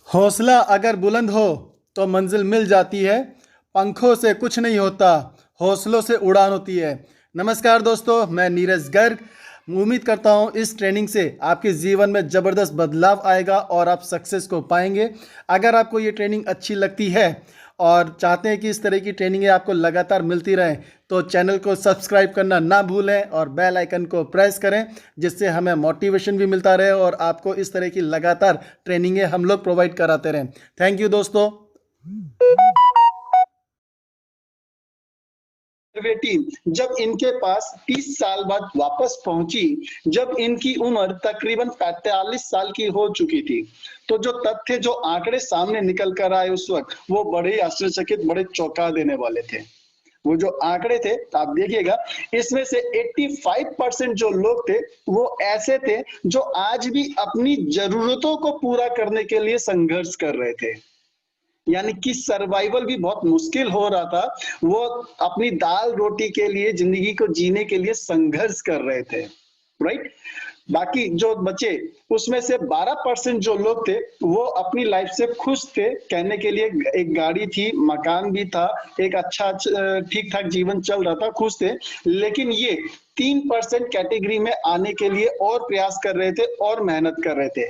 हौसला अगर बुलंद हो तो मंजिल मिल जाती है। पंखों से कुछ नहीं होता, हौसलों से उड़ान होती है। नमस्कार दोस्तों, मैं नीरज गर्ग। उम्मीद करता हूँ इस ट्रेनिंग से आपके जीवन में ज़बरदस्त बदलाव आएगा और आप सक्सेस को पाएंगे। अगर आपको ये ट्रेनिंग अच्छी लगती है और चाहते हैं कि इस तरह की ट्रेनिंगें आपको लगातार मिलती रहें, तो चैनल को सब्सक्राइब करना ना भूलें और बेल आइकन को प्रेस करें, जिससे हमें मोटिवेशन भी मिलता रहे और आपको इस तरह की लगातार ट्रेनिंगें हम लोग प्रोवाइड कराते रहें। थैंक यू दोस्तों। वे टीम जब इनके पास 30 साल बाद वापस पहुंची, जब इनकी उम्र तकरीबन 45 साल की हो चुकी थी, तो जो तथ्य, जो आंकड़े सामने निकल कर आए उस वक्त, वो बड़े ही आश्चर्यचकित, बड़े चौंका देने वाले थे। वो जो आंकड़े थे, आप देखिएगा, इसमें से 85% जो लोग थे वो ऐसे थे जो आज भी अपनी जरूरतों को पूरा करने के लिए संघर्ष कर रहे थे। यानी कि सर्वाइवल भी बहुत मुश्किल हो रहा था। वो अपनी दाल रोटी के लिए, जिंदगी को जीने के लिए संघर्ष कर रहे थे, राइट। बाकी जो बचे, उसमें से 12% जो लोग थे वो अपनी लाइफ से खुश थे। कहने के लिए एक गाड़ी थी, मकान भी था, एक अच्छा ठीक ठाक जीवन चल रहा था, खुश थे। लेकिन ये 3% कैटेगरी में आने के लिए और प्रयास कर रहे थे और मेहनत कर रहे थे।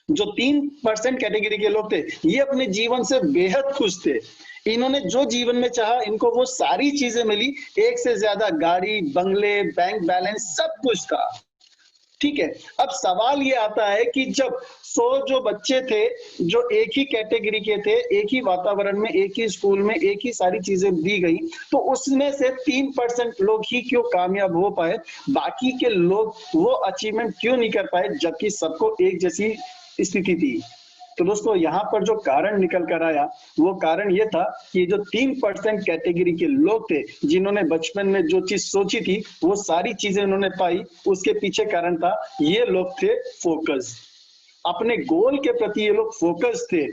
जो 3% कैटेगरी के लोग थे, ये अपने जीवन से बेहद खुश थे। इन्होंने जो जीवन में चाहा, इनको वो सारी चीजें मिली। एक से ज्यादा गाड़ी, बंगले, बैंक बैलेंस, सब कुछ था। ठीक है। अब सवाल ये आता है कि जब 100 जो बच्चे थे, जो एक ही कैटेगरी के थे, एक ही वातावरण में, एक ही स्कूल में, एक ही सारी चीजें दी गई, तो उसमें से 3% लोग ही क्यों कामयाब हो पाए? बाकी के लोग वो अचीवमेंट क्यों नहीं कर पाए, जबकि सबको एक जैसी स्थिति थी? तो दोस्तों, यहाँ पर जो कारण निकल कर आया, वो कारण ये था कि जो 3% कैटेगरी के लोग थे, जिन्होंने बचपन में जो चीज सोची थी वो सारी चीजें उन्होंने पाई, उसके पीछे कारण था, ये लोग थे फोकस। अपने गोल के प्रति ये लोग फोकस थे।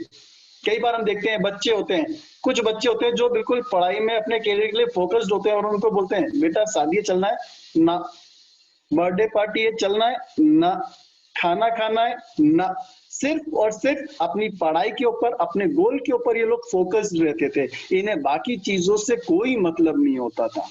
कई बार हम देखते हैं, बच्चे होते हैं, कुछ बच्चे होते हैं जो बिल्कुल पढ़ाई में अपने करियर के लिए फोकस्ड होते हैं, और उनको बोलते हैं, बेटा शादी चलना है ना, बर्थडे पार्टी है चलना है ना, खाना खाना है ना। सिर्फ और सिर्फ अपनी पढ़ाई के ऊपर, अपने गोल के ऊपर ये लोग फोकस्ड रहते थे। इन्हें बाकी चीजों से कोई मतलब नहीं होता था।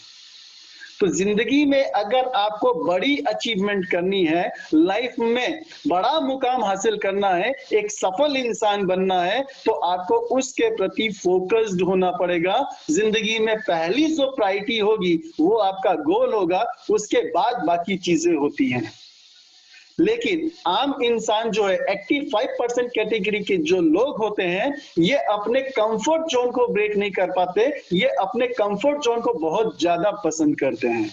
तो जिंदगी में अगर आपको बड़ी अचीवमेंट करनी है, लाइफ में बड़ा मुकाम हासिल करना है, एक सफल इंसान बनना है, तो आपको उसके प्रति फोकस्ड होना पड़ेगा। जिंदगी में पहली जो प्रायोरिटी होगी वो आपका गोल होगा, उसके बाद बाकी चीजें होती हैं। लेकिन आम इंसान जो है, 85% कैटेगरी के जो लोग होते हैं, ये अपने कंफर्ट जोन को ब्रेक नहीं कर पाते। ये अपने कंफर्ट जोन को बहुत ज्यादा पसंद करते हैं।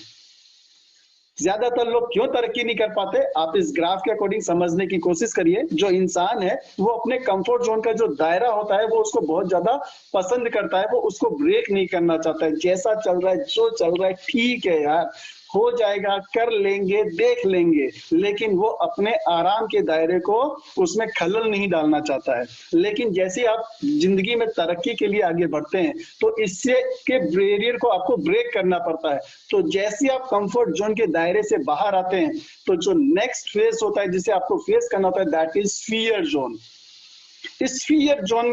ज्यादातर लोग क्यों तरक्की नहीं कर पाते, आप इस ग्राफ के अकॉर्डिंग समझने की कोशिश करिए। जो इंसान है वो अपने कंफर्ट जोन का जो दायरा होता है, वो उसको बहुत ज्यादा पसंद करता है, वो उसको ब्रेक नहीं करना चाहता है। जैसा चल रहा है, जो चल रहा है, ठीक है यार, हो जाएगा, कर लेंगे, देख लेंगे, लेकिन वो अपने आराम के दायरे को, उसमें खलल नहीं डालना चाहता है। लेकिन जैसे आप जिंदगी में तरक्की के लिए आगे बढ़ते हैं, तो इससे के बैरियर को आपको ब्रेक करना पड़ता है। तो जैसे आप कंफर्ट जोन के दायरे से बाहर आते हैं, तो जो नेक्स्ट फेज होता है, जिसे आपको फेस करना होता है, दैट इज फियर जोन। इस फियर जोन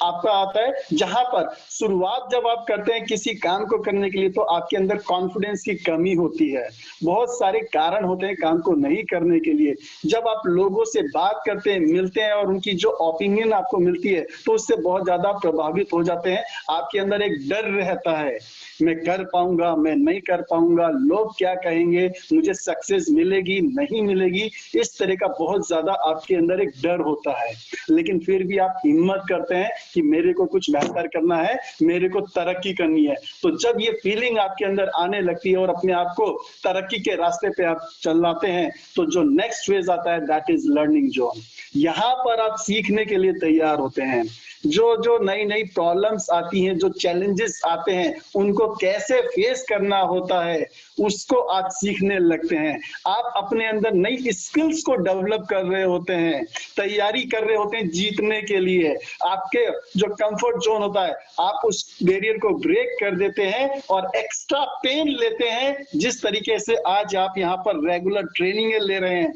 आपका आता है, जहां पर शुरुआत जब आप करते हैं किसी काम को करने के लिए, तो आपके अंदर कॉन्फिडेंस की कमी होती है। बहुत सारे कारण होते हैं काम को नहीं करने के लिए। जब आप लोगों से बात करते हैं, मिलते हैं, और उनकी जो ओपिनियन आपको मिलती है, तो उससे बहुत ज्यादा प्रभावित हो जाते हैं। आपके अंदर एक डर रहता है, मैं कर पाऊंगा, मैं नहीं कर पाऊंगा, लोग क्या कहेंगे, मुझे सक्सेस मिलेगी नहीं मिलेगी, इस तरह का बहुत ज्यादा आपके अंदर एक डर होता है। लेकिन फिर भी आप हिम्मत करते हैं कि मेरे को कुछ बेहतर करना है, मेरे को तरक्की करनी है। तो जब ये फीलिंग आपके अंदर आने लगती है और अपने आप को तरक्की के रास्ते पे आप चलाते हैं, तो जो नेक्स्ट फेज आता है, दैट इज लर्निंग जोन। यहाँ पर आप सीखने के लिए तैयार होते हैं। जो जो नई नई प्रॉब्लम्स आती हैं, जो चैलेंजेस आते हैं, उनको कैसे फेस करना होता है, उसको आप सीखने लगते हैं। आप अपने अंदर नई स्किल्स को डेवलप कर रहे होते हैं, तैयारी कर रहे होते हैं जीतने के लिए। आपके जो कंफर्ट जोन होता है, आप उस बैरियर को ब्रेक कर देते हैं और एक्स्ट्रा पेन लेते हैं। जिस तरीके से आज आप यहाँ पर रेगुलर ट्रेनिंग ले रहे हैं,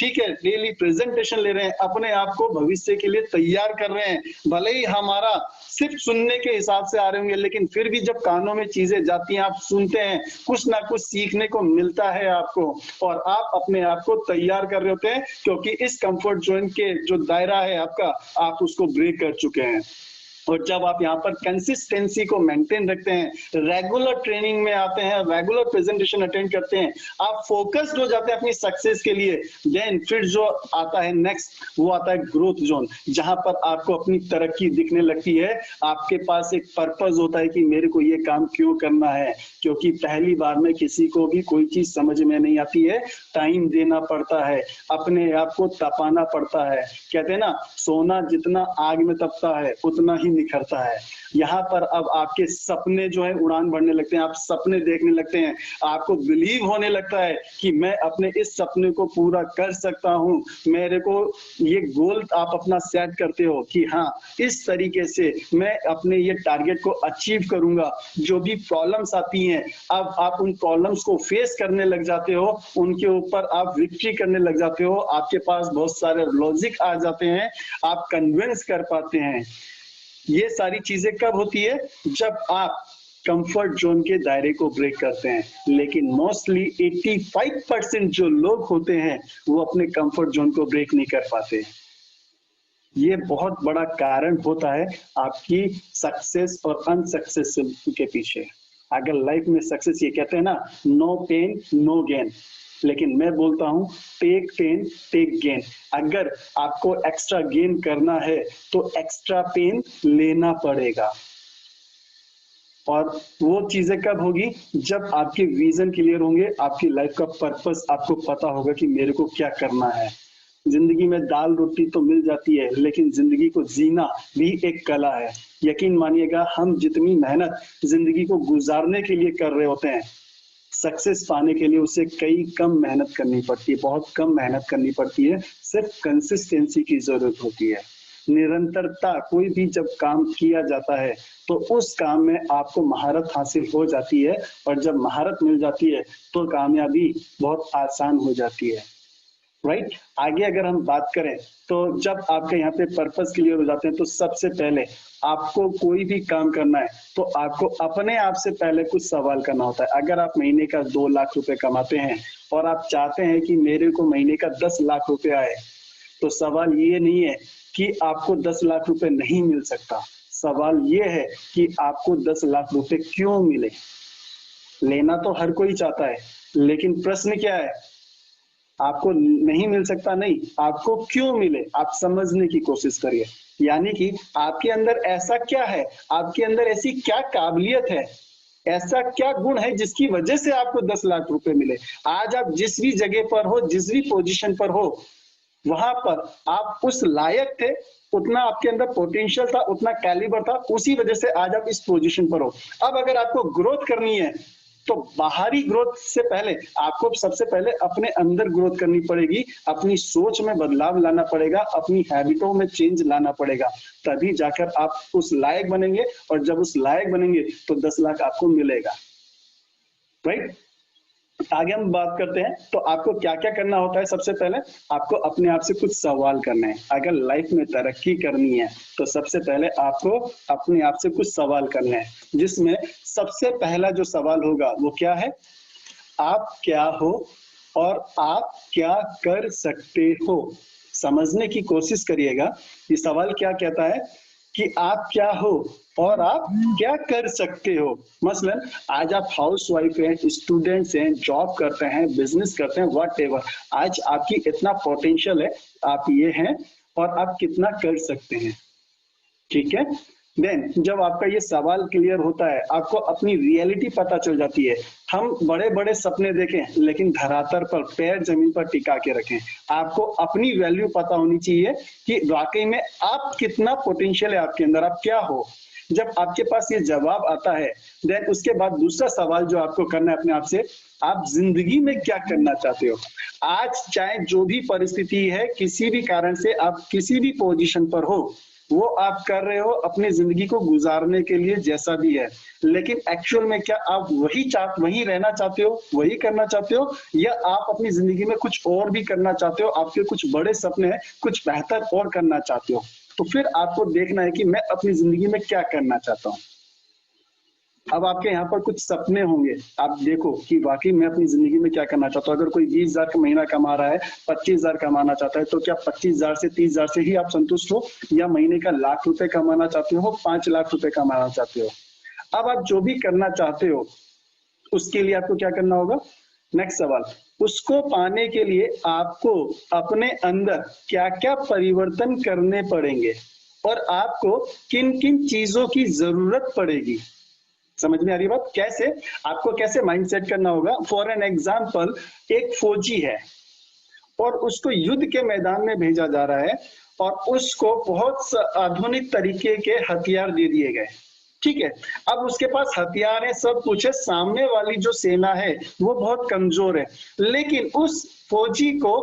ठीक है, डेली प्रेजेंटेशन ले रहे हैं, अपने आप को भविष्य के लिए तैयार कर रहे हैं, भले ही हमारा सिर्फ सुनने के हिसाब से आ रहे होंगे, लेकिन फिर भी जब कानों में चीजें जाती हैं, आप सुनते हैं, कुछ ना कुछ सीखने को मिलता है आपको, और आप अपने आप को तैयार कर रहे होते हैं, क्योंकि इस कंफर्ट जोन के जो दायरा है आपका, आप उसको ब्रेक कर चुके हैं। और जब आप यहाँ पर कंसिस्टेंसी को मेंटेन रखते हैं, रेगुलर ट्रेनिंग में आते हैं, रेगुलर प्रेजेंटेशन अटेंड करते हैं, आप फोकस्ड हो जाते हैं अपनी सक्सेस के लिए, देन फिर जो आता है नेक्स्ट, वो आता है ग्रोथ जोन, जहां पर आपको अपनी तरक्की दिखने लगती है। आपके पास एक पर्पस होता है कि मेरे को ये काम क्यों करना है, क्योंकि पहली बार में किसी को भी कोई चीज समझ में नहीं आती है, टाइम देना पड़ता है, अपने आप को तपाना पड़ता है। कहते हैं ना, सोना जितना आग में तपता है उतना ही निखरता है। यहाँ पर अब आपके सपने जो है उड़ान भरने लगते हैं, आप सपने देखने लगते हैं, आपको बिलीव होने लगता है कि मैं अपने इस सपने को पूरा कर सकता हूँ। मेरे को ये गोल आप अपना सेट करते हो कि हाँ, इस तरीके से मैं अपने ये टारगेट को अचीव करूंगा। जो भी प्रॉब्लम्स आती हैं, अब आप उन प्रॉब्लम्स को फेस करने लग जाते हो, उनके ऊपर आप विक्ट्री करने लग जाते हो, आपके पास बहुत सारे लॉजिक आ जाते हैं, आप कन्विंस कर पाते हैं। ये सारी चीजें कब होती है? जब आप कंफर्ट जोन के दायरे को ब्रेक करते हैं। लेकिन मोस्टली 85% जो लोग होते हैं वो अपने कंफर्ट जोन को ब्रेक नहीं कर पाते। ये बहुत बड़ा कारण होता है आपकी सक्सेस और अनसक्सेस के पीछे। अगर लाइफ में सक्सेस, ये कहते हैं ना, नो पेन नो गेन, लेकिन मैं बोलता हूं टेक पेन टेक गेन। अगर आपको एक्स्ट्रा गेन करना है तो एक्स्ट्रा पेन लेना पड़ेगा। और वो चीजें कब होगी? जब आपके विजन क्लियर होंगे, आपकी लाइफ का पर्पस आपको पता होगा कि मेरे को क्या करना है। जिंदगी में दाल रोटी तो मिल जाती है, लेकिन जिंदगी को जीना भी एक कला है। यकीन मानिएगा, हम जितनी मेहनत जिंदगी को गुजारने के लिए कर रहे होते हैं, सक्सेस पाने के लिए उसे कई कम मेहनत करनी पड़ती है, बहुत कम मेहनत करनी पड़ती है। सिर्फ कंसिस्टेंसी की जरूरत होती है, निरंतरता। कोई भी जब काम किया जाता है तो उस काम में आपको महारत हासिल हो जाती है, और जब महारत मिल जाती है तो कामयाबी बहुत आसान हो जाती है। राइट? आगे अगर हम बात करें तो जब आपके यहाँ पे पर्पस क्लियर हो जाते हैं तो सबसे पहले आपको कोई भी काम करना है तो आपको अपने आप से पहले कुछ सवाल करना होता है। अगर आप महीने का 2 लाख रुपए कमाते हैं और आप चाहते हैं कि मेरे को महीने का 10 लाख रुपए आए, तो सवाल ये नहीं है कि आपको 10 लाख रुपए नहीं मिल सकता। सवाल ये है कि आपको 10 लाख रुपए क्यों मिले। लेना तो हर कोई चाहता है, लेकिन प्रश्न क्या है? आपको नहीं मिल सकता नहीं, आपको क्यों मिले, आप समझने की कोशिश करिए। यानी कि आपके अंदर ऐसा क्या है, आपके अंदर ऐसी क्या काबिलियत है, ऐसा क्या गुण है जिसकी वजह से आपको 10 लाख रुपए मिले। आज आप जिस भी जगह पर हो, जिस भी पोजीशन पर हो, वहां पर आप उस लायक थे, उतना आपके अंदर पोटेंशियल था, उतना कैलिबर था, उसी वजह से आज आप इस पोजीशन पर हो। अब अगर आपको ग्रोथ करनी है तो बाहरी ग्रोथ से पहले आपको सबसे पहले अपने अंदर ग्रोथ करनी पड़ेगी, अपनी सोच में बदलाव लाना पड़ेगा, अपनी हैबिटों में चेंज लाना पड़ेगा, तभी जाकर आप उस लायक बनेंगे। और जब उस लायक बनेंगे तो 10 लाख आपको मिलेगा। राइट? आगे हम बात करते हैं तो आपको क्या क्या करना होता है। सबसे पहले आपको अपने आप से कुछ सवाल करने हैं। अगर लाइफ में तरक्की करनी है तो सबसे पहले आपको अपने आप से कुछ सवाल करने हैं, जिसमें सबसे पहला जो सवाल होगा वो क्या है? आप क्या हो और आप क्या कर सकते हो। समझने की कोशिश करिएगा, ये सवाल क्या कहता है कि आप क्या हो और आप क्या कर सकते हो। मसलन आज आप हाउस वाइफ हैं, स्टूडेंट्स हैं, जॉब करते हैं, बिजनेस करते हैं, व्हाटएवर, आज आपकी इतना पोटेंशियल है, आप ये हैं और आप कितना कर सकते हैं। ठीक है? देन जब आपका ये सवाल क्लियर होता है, आपको अपनी रियलिटी पता चल जाती है। हम बड़े बड़े सपने देखें, लेकिन धरातल पर, पैर जमीन पर टिका के रखें। आपको अपनी वैल्यू पता होनी चाहिए कि वाकई में आप कितना पोटेंशियल है आपके अंदर, आप क्या हो। जब आपके पास ये जवाब आता है, देन उसके बाद दूसरा सवाल जो आपको करना है अपने आप से, आप जिंदगी में क्या करना चाहते हो। आज चाहे जो भी परिस्थिति है, किसी भी कारण से आप किसी भी पोजीशन पर हो, वो आप कर रहे हो अपनी जिंदगी को गुजारने के लिए जैसा भी है, लेकिन एक्चुअल में क्या आप वही रहना चाहते हो, वही करना चाहते हो, या आप अपनी जिंदगी में कुछ और भी करना चाहते हो, आपके कुछ बड़े सपने हैं, कुछ बेहतर और करना चाहते हो। तो फिर आपको देखना है कि मैं अपनी जिंदगी में क्या करना चाहता हूँ। अब आपके यहाँ पर कुछ सपने होंगे, आप देखो कि वाकई मैं अपनी जिंदगी में क्या करना चाहता हूँ। अगर कोई 20,000 का महीना कमा रहा है, 25,000 कमाना चाहता है, तो क्या 25,000 से 30,000 से ही आप संतुष्ट हो, या महीने का लाख रुपए कमाना चाहते हो, 5 लाख रुपए कमाना चाहते हो। अब आप जो भी करना चाहते हो उसके लिए आपको क्या करना होगा। नेक्स्ट सवाल, उसको पाने के लिए आपको अपने अंदर क्या क्या परिवर्तन करने पड़ेंगे और आपको किन किन चीजों की जरूरत पड़ेगी। समझ में आ रही बात? कैसे आपको कैसे माइंड सेट करना होगा। फॉर एन एग्जाम्पल, एक फौजी है और उसको युद्ध के मैदान में भेजा जा रहा है और उसको बहुत आधुनिक तरीके के हथियार दे दिए गए। ठीक है, अब उसके पास हथियार है, सब कुछ है, सामने वाली जो सेना है वो बहुत कमजोर है, लेकिन उस फौजी को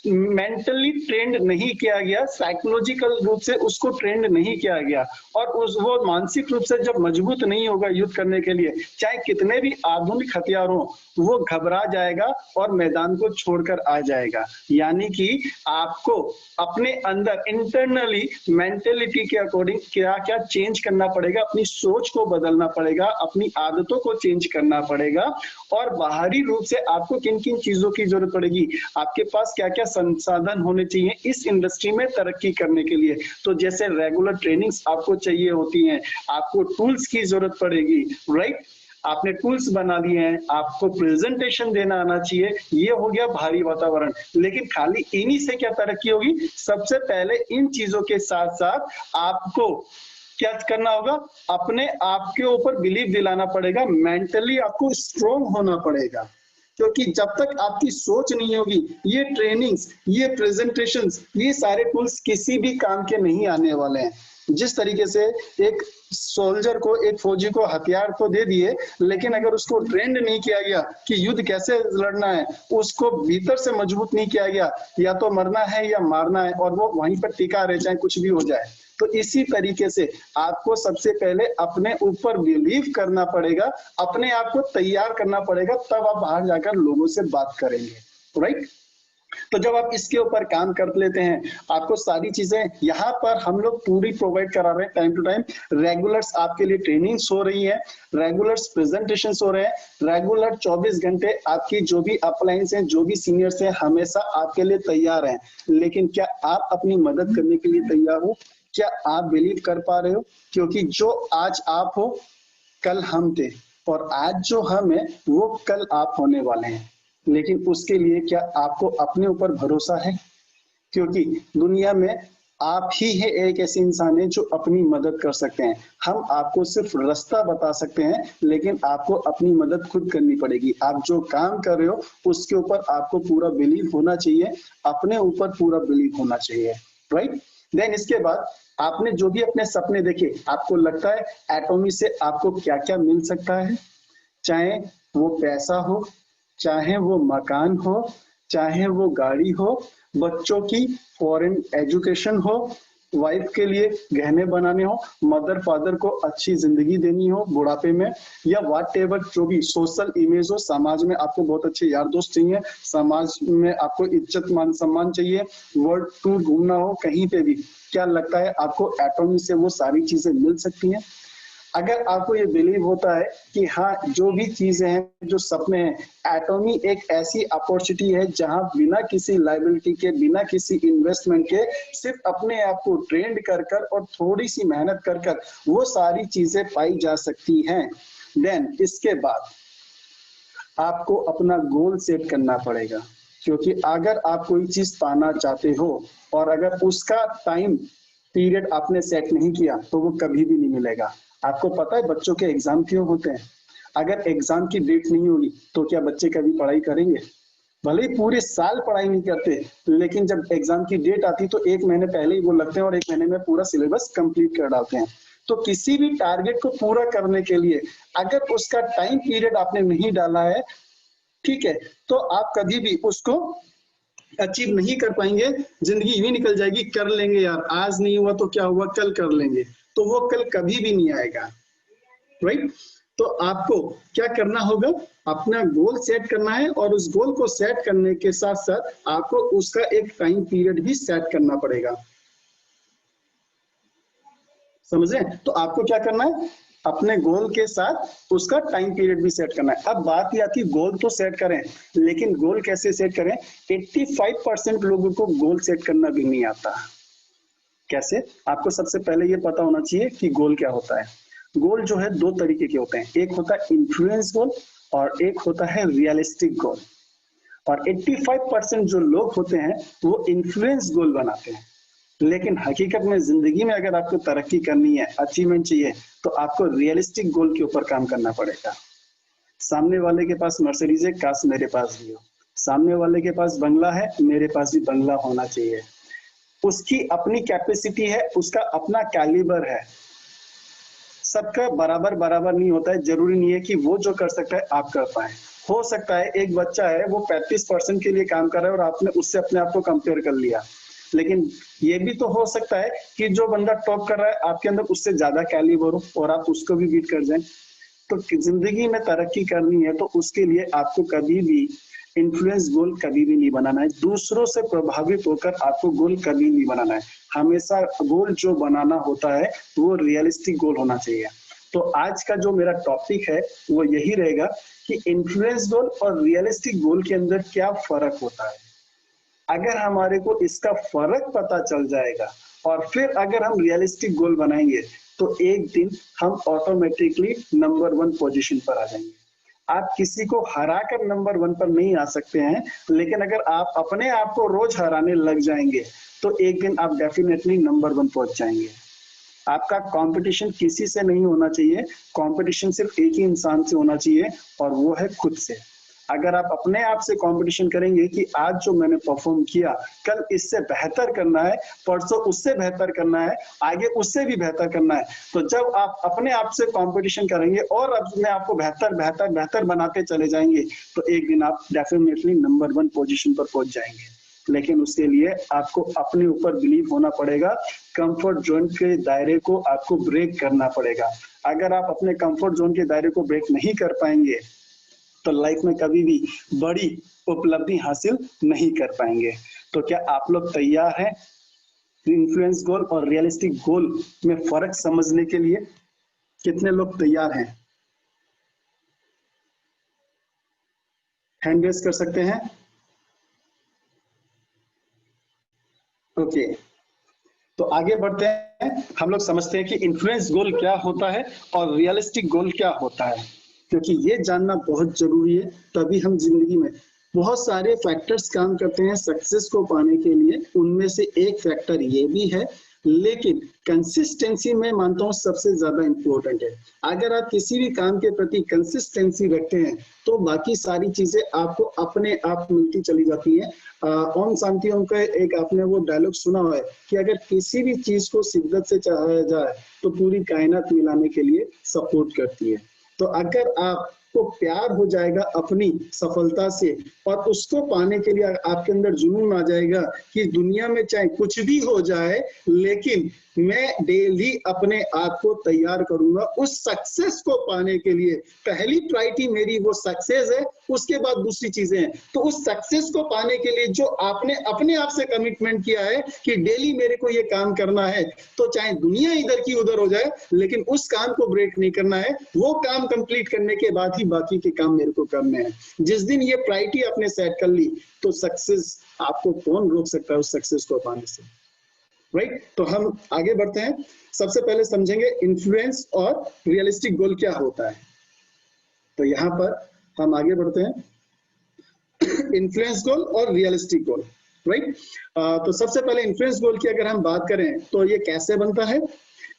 मेंटली ट्रेंड नहीं किया गया, साइकोलॉजिकल रूप से उसको ट्रेंड नहीं किया गया, और वो मानसिक रूप से जब मजबूत नहीं होगा युद्ध करने के लिए, चाहे कितने भी आधुनिक हथियार हो, वो घबरा जाएगा और मैदान को छोड़कर आ जाएगा। यानी कि आपको अपने अंदर इंटरनली मेंटेलिटी के अकॉर्डिंग क्या क्या चेंज करना पड़ेगा, अपनी सोच को बदलना पड़ेगा, अपनी आदतों को चेंज करना पड़ेगा, और बाहरी रूप से आपको किन किन चीजों की जरूरत पड़ेगी, आपके पास क्या क्या संसाधन होने चाहिए इस इंडस्ट्री में तरक्की करने के लिए। तो जैसे रेगुलर ट्रेनिंग्स आपको चाहिए होती हैं, आपको टूल्स की जरूरत पड़ेगी, राइट। आपने टूल्स बना लिए हैं, आपको प्रेजेंटेशन देना आना चाहिए, ये हो गया बाहरी वातावरण। लेकिन खाली इन्हीं से क्या तरक्की होगी, सबसे पहले इन चीजों के साथ साथ आपको क्या करना होगा, अपने आप के ऊपर बिलीव दिलाना पड़ेगा, मेंटली आपको स्ट्रोंग होना पड़ेगा। क्योंकि जब तक आपकी सोच नहीं होगी, ये ट्रेनिंग्स, ये प्रेजेंटेशंस, ये सारे टूल्स किसी भी काम के नहीं आने वाले हैं। जिस तरीके से एक सोल्जर को, एक फौजी को हथियार तो दे दिए, लेकिन अगर उसको ट्रेंड नहीं किया गया कि युद्ध कैसे लड़ना है, उसको भीतर से मजबूत नहीं किया गया, या तो मरना है या मारना है, और वो वहीं पर टिका रहे चाहे कुछ भी हो जाए। तो इसी तरीके से आपको सबसे पहले अपने ऊपर बिलीव करना पड़ेगा, अपने आप को तैयार करना पड़ेगा, तब आप बाहर जाकर लोगों से बात करेंगे, राइट। तो जब आप इसके ऊपर काम कर लेते हैं, आपको सारी चीजें यहाँ पर हम लोग पूरी प्रोवाइड करा रहे हैं टाइम टू टाइम। रेगुलर्स आपके लिए ट्रेनिंग्स हो रही है, रेगुलर्स प्रेजेंटेशंस हो रहे हैं, रेगुलर 24 घंटे आपकी जो भी अपलाइंस हैं, जो भी सीनियर्स हैं, हमेशा आपके लिए तैयार हैं। लेकिन क्या आप अपनी मदद करने के लिए तैयार हो? क्या आप बिलीव कर पा रहे हो? क्योंकि जो आज आप हो, कल हम थे, और आज जो हम है वो कल आप होने वाले हैं। लेकिन उसके लिए क्या आपको अपने ऊपर भरोसा है? क्योंकि दुनिया में आप ही है एक ऐसे इंसान है जो अपनी मदद कर सकते हैं। हम आपको सिर्फ रास्ता बता सकते हैं, लेकिन आपको अपनी मदद खुद करनी पड़ेगी। आप जो काम कर रहे हो उसके ऊपर आपको पूरा बिलीव होना चाहिए, अपने ऊपर पूरा बिलीव होना चाहिए, राइट। देन इसके बाद आपने जो भी अपने सपने देखे, आपको लगता है एटॉमी से आपको क्या क्या मिल सकता है, चाहे वो पैसा हो, चाहे वो मकान हो, चाहे वो गाड़ी हो, बच्चों की फॉरेन एजुकेशन हो, वाइफ के लिए गहने बनाने हो, मदर फादर को अच्छी जिंदगी देनी हो बुढ़ापे में, या व्हाट एवर जो भी सोशल इमेज हो, समाज में आपको बहुत अच्छे यार दोस्त चाहिए, समाज में आपको इज्जत मान सम्मान चाहिए, वर्ल्ड टूर घूमना हो कहीं पे भी, क्या लगता है आपको एटॉमी से वो सारी चीजें मिल सकती हैं? अगर आपको ये बिलीव होता है कि हाँ, जो भी चीजें हैं, जो सपने हैं, एटॉमी एक ऐसी अपॉर्चुनिटी है जहां बिना किसी लाइबिलिटी के, बिना किसी इन्वेस्टमेंट के, सिर्फ अपने आप को ट्रेंड कर कर और थोड़ी सी मेहनत कर कर वो सारी चीजें पाई जा सकती हैं। देन इसके बाद आपको अपना गोल सेट करना पड़ेगा, क्योंकि अगर आप कोई चीज पाना चाहते हो और अगर उसका टाइम पीरियड आपने सेट नहीं किया तो वो कभी भी नहीं मिलेगा। आपको पता है बच्चों के एग्जाम क्यों होते हैं? अगर एग्जाम की डेट नहीं होगी तो क्या बच्चे कभी पढ़ाई करेंगे? भले ही पूरे साल पढ़ाई नहीं करते, लेकिन जब एग्जाम की डेट आती तो 1 महीने पहले ही वो लगते हैं और 1 महीने में पूरा सिलेबस कंप्लीट कर डालते हैं। तो किसी भी टारगेट को पूरा करने के लिए अगर उसका टाइम पीरियड आपने नहीं डाला है, ठीक है, तो आप कभी भी उसको अचीव नहीं कर पाएंगे, जिंदगी यूं निकल जाएगी, कर लेंगे यार, आज नहीं हुआ तो क्या हुआ, कल कर लेंगे, तो वो कल कभी भी नहीं आएगा, राइट। तो आपको क्या करना होगा, अपना गोल सेट करना है, और उस गोल को सेट करने के साथ साथ आपको उसका एक टाइम पीरियड भी सेट करना पड़ेगा, समझे। तो आपको क्या करना है, अपने गोल के साथ उसका टाइम पीरियड भी सेट करना है। अब बात यह आती, गोल तो सेट करें, लेकिन गोल कैसे सेट करें। 85% लोगों को गोल सेट करना भी नहीं आता। कैसे, आपको सबसे पहले ये पता होना चाहिए कि गोल क्या होता है। गोल जो है दो तरीके के होते हैं, एक होता है इन्फ्लुएंस गोल और एक होता है रियलिस्टिक गोल। और 85% जो लोग होते हैं वो इन्फ्लुएंस गोल बनाते हैं, लेकिन हकीकत में जिंदगी में अगर आपको तरक्की करनी है, अचीवमेंट चाहिए, तो आपको रियलिस्टिक गोल के ऊपर काम करना पड़ेगा। सामने वाले के पास मर्सिडीज है, काश मेरे पास भी हो। सामने वाले के पास बंगला है, मेरे पास भी बंगला होना चाहिए। उसकी अपनी कैपेसिटी है, उसका अपना कैलिबर है। सबका बराबर बराबर नहीं होता है, जरूरी नहीं है कि वो जो कर सकता है आप कर पाए। हो सकता है एक बच्चा है वो 35% के लिए काम कर रहा है और आपने उससे अपने आप को कंपेयर कर लिया, लेकिन ये भी तो हो सकता है कि जो बंदा टॉप कर रहा है आपके अंदर उससे ज्यादा कैलिबर हो और आप उसको भी बीट कर जाएं। तो जिंदगी में तरक्की करनी है तो उसके लिए आपको कभी भी इन्फ्लुएंस गोल कभी भी नहीं बनाना है, दूसरों से प्रभावित होकर आपको गोल कभी नहीं बनाना है। हमेशा गोल जो बनाना होता है वो रियलिस्टिक गोल होना चाहिए। तो आज का जो मेरा टॉपिक है वो यही रहेगा कि इन्फ्लुएंस गोल और रियलिस्टिक गोल के अंदर क्या फर्क होता है। अगर हमारे को इसका फर्क पता चल जाएगा और फिर अगर हम रियलिस्टिक गोल बनाएंगे तो एक दिन हम ऑटोमेटिकली नंबर 1 पोजीशन पर आ जाएंगे। आप किसी को हराकर नंबर 1 पर नहीं आ सकते हैं, लेकिन अगर आप अपने आप को रोज हराने लग जाएंगे तो एक दिन आप डेफिनेटली नंबर 1 पहुंच जाएंगे। आपका कंपटीशन किसी से नहीं होना चाहिए, कंपटीशन सिर्फ एक ही इंसान से होना चाहिए और वो है खुद से। अगर आप अपने आप से कंपटीशन करेंगे कि आज जो मैंने परफॉर्म किया कल इससे बेहतर करना है, परसों उससे बेहतर करना है, आगे उससे भी बेहतर करना है, तो जब आप अपने आप से कंपटीशन करेंगे और अपने आप को बेहतर बेहतर बेहतर बनाते चले जाएंगे तो एक दिन आप डेफिनेटली नंबर 1 पोजीशन पर पहुंच जाएंगे। लेकिन उसके लिए आपको अपने ऊपर बिलीव होना पड़ेगा, कंफर्ट जोन के दायरे को आपको ब्रेक करना पड़ेगा। अगर आप अपने कंफर्ट जोन के दायरे को ब्रेक नहीं कर पाएंगे तो लाइफ में कभी भी बड़ी उपलब्धि हासिल नहीं कर पाएंगे। तो क्या आप लोग तैयार हैं इन्फ्लुएंस गोल और रियलिस्टिक गोल में फर्क समझने के लिए? कितने लोग तैयार हैं? हैंड रेज कर सकते हैं। ओके, तो आगे बढ़ते हैं। हम लोग समझते हैं कि इन्फ्लुएंस गोल क्या होता है और रियलिस्टिक गोल क्या होता है, क्योंकि ये जानना बहुत जरूरी है। तभी हम जिंदगी में बहुत सारे फैक्टर्स काम करते हैं सक्सेस को पाने के लिए, उनमें से एक फैक्टर ये भी है, लेकिन कंसिस्टेंसी में मानता हूँ सबसे ज्यादा इंपॉर्टेंट है। अगर आप किसी भी काम के प्रति कंसिस्टेंसी रखते हैं तो बाकी सारी चीजें आपको अपने आप मिलती चली जाती है। ओम शांति ओम का एक आपने वो डायलॉग सुना हुआ है कि अगर किसी भी चीज को शिद्दत से चाहा जाए तो पूरी कायनात मिलाने के लिए सपोर्ट करती है। तो अगर आपको प्यार हो जाएगा अपनी सफलता से और उसको पाने के लिए आपके अंदर जुनून आ जाएगा कि दुनिया में चाहे कुछ भी हो जाए लेकिन मैं डेली अपने आप को तैयार करूंगा उस सक्सेस को पाने के लिए। पहली प्रायोरिटी मेरी वो सक्सेस है, उसके बाद दूसरी चीजें हैं। तो उस सक्सेस को पाने के लिए जो आपने अपने आप से कमिटमेंट किया है कि डेली मेरे को ये काम करना है, तो चाहे दुनिया इधर की उधर हो जाए लेकिन उस काम को ब्रेक नहीं करना है। वो काम कंप्लीट करने के बाद ही बाकी के काम मेरे को करने हैं। जिस दिन ये प्रायोरिटी आपने सेट कर ली तो सक्सेस आपको कौन रोक सकता है उस सक्सेस को पाने से, राइट। तो हम आगे बढ़ते हैं। सबसे पहले समझेंगे इन्फ्लुएंस और रियलिस्टिक गोल क्या होता है। तो यहाँ पर हम आगे बढ़ते हैं इन्फ्लुएंस गोल और रियलिस्टिक गोल, राइट। तो सबसे पहले इन्फ्लुएंस गोल की अगर हम बात करें तो ये कैसे बनता है।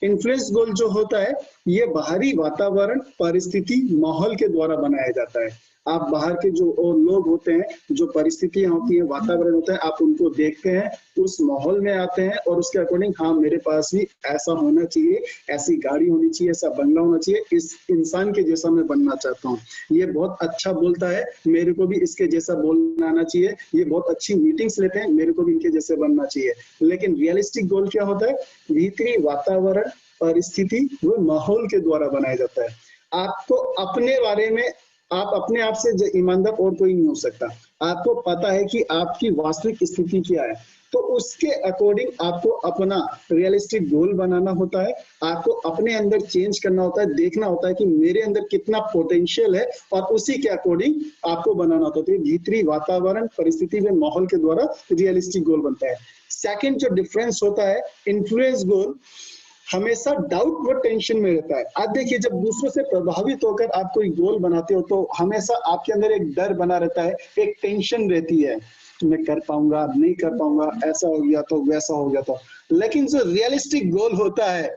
इन्फ्लुएंस गोल जो होता है ये बाहरी वातावरण, परिस्थिति, माहौल के द्वारा बनाया जाता है। आप बाहर के जो लोग होते हैं, जो परिस्थितियां होती हैं, वातावरण होता है, आप उनको देखते हैं, उस माहौल में आते हैं और उसके अकॉर्डिंग हाँ मेरे पास भी ऐसा होना चाहिए, ऐसी गाड़ी होनी चाहिए, ऐसा बंगला होना चाहिए, इस इंसान के जैसा मैं बनना चाहता हूँ, ये बहुत अच्छा बोलता है, मेरे को भी इसके जैसा बोलना आना चाहिए, ये बहुत अच्छी मीटिंग्स लेते हैं, मेरे को भी इनके जैसे बनना चाहिए। लेकिन रियलिस्टिक गोल क्या होता है? भीतरी वातावरण, परिस्थिति व माहौल के द्वारा बनाया जाता है। आपको अपने बारे में, आप अपने आप से ईमानदार और कोई नहीं हो सकता। आपको पता है कि आपकी वास्तविक स्थिति क्या है, तो उसके अकॉर्डिंग आपको अपना रियलिस्टिक गोल बनाना होता है। आपको अपने अंदर चेंज करना होता है, देखना होता है कि मेरे अंदर कितना पोटेंशियल है और उसी के अकॉर्डिंग आपको बनाना होता है। भीतरी वातावरण, परिस्थिति में माहौल के द्वारा रियलिस्टिक गोल बनता है। सेकंड जो डिफरेंस होता है, इन्फ्लुएंस गोल हमेशा डाउट व टेंशन में रहता है। आप देखिए, जब दूसरों से प्रभावित होकर आप कोई गोल बनाते हो तो हमेशा आपके अंदर एक डर बना रहता है, एक टेंशन रहती है, मैं कर पाऊंगा, नहीं कर पाऊंगा, ऐसा हो गया तो वैसा हो गया तो। लेकिन जो रियलिस्टिक गोल होता है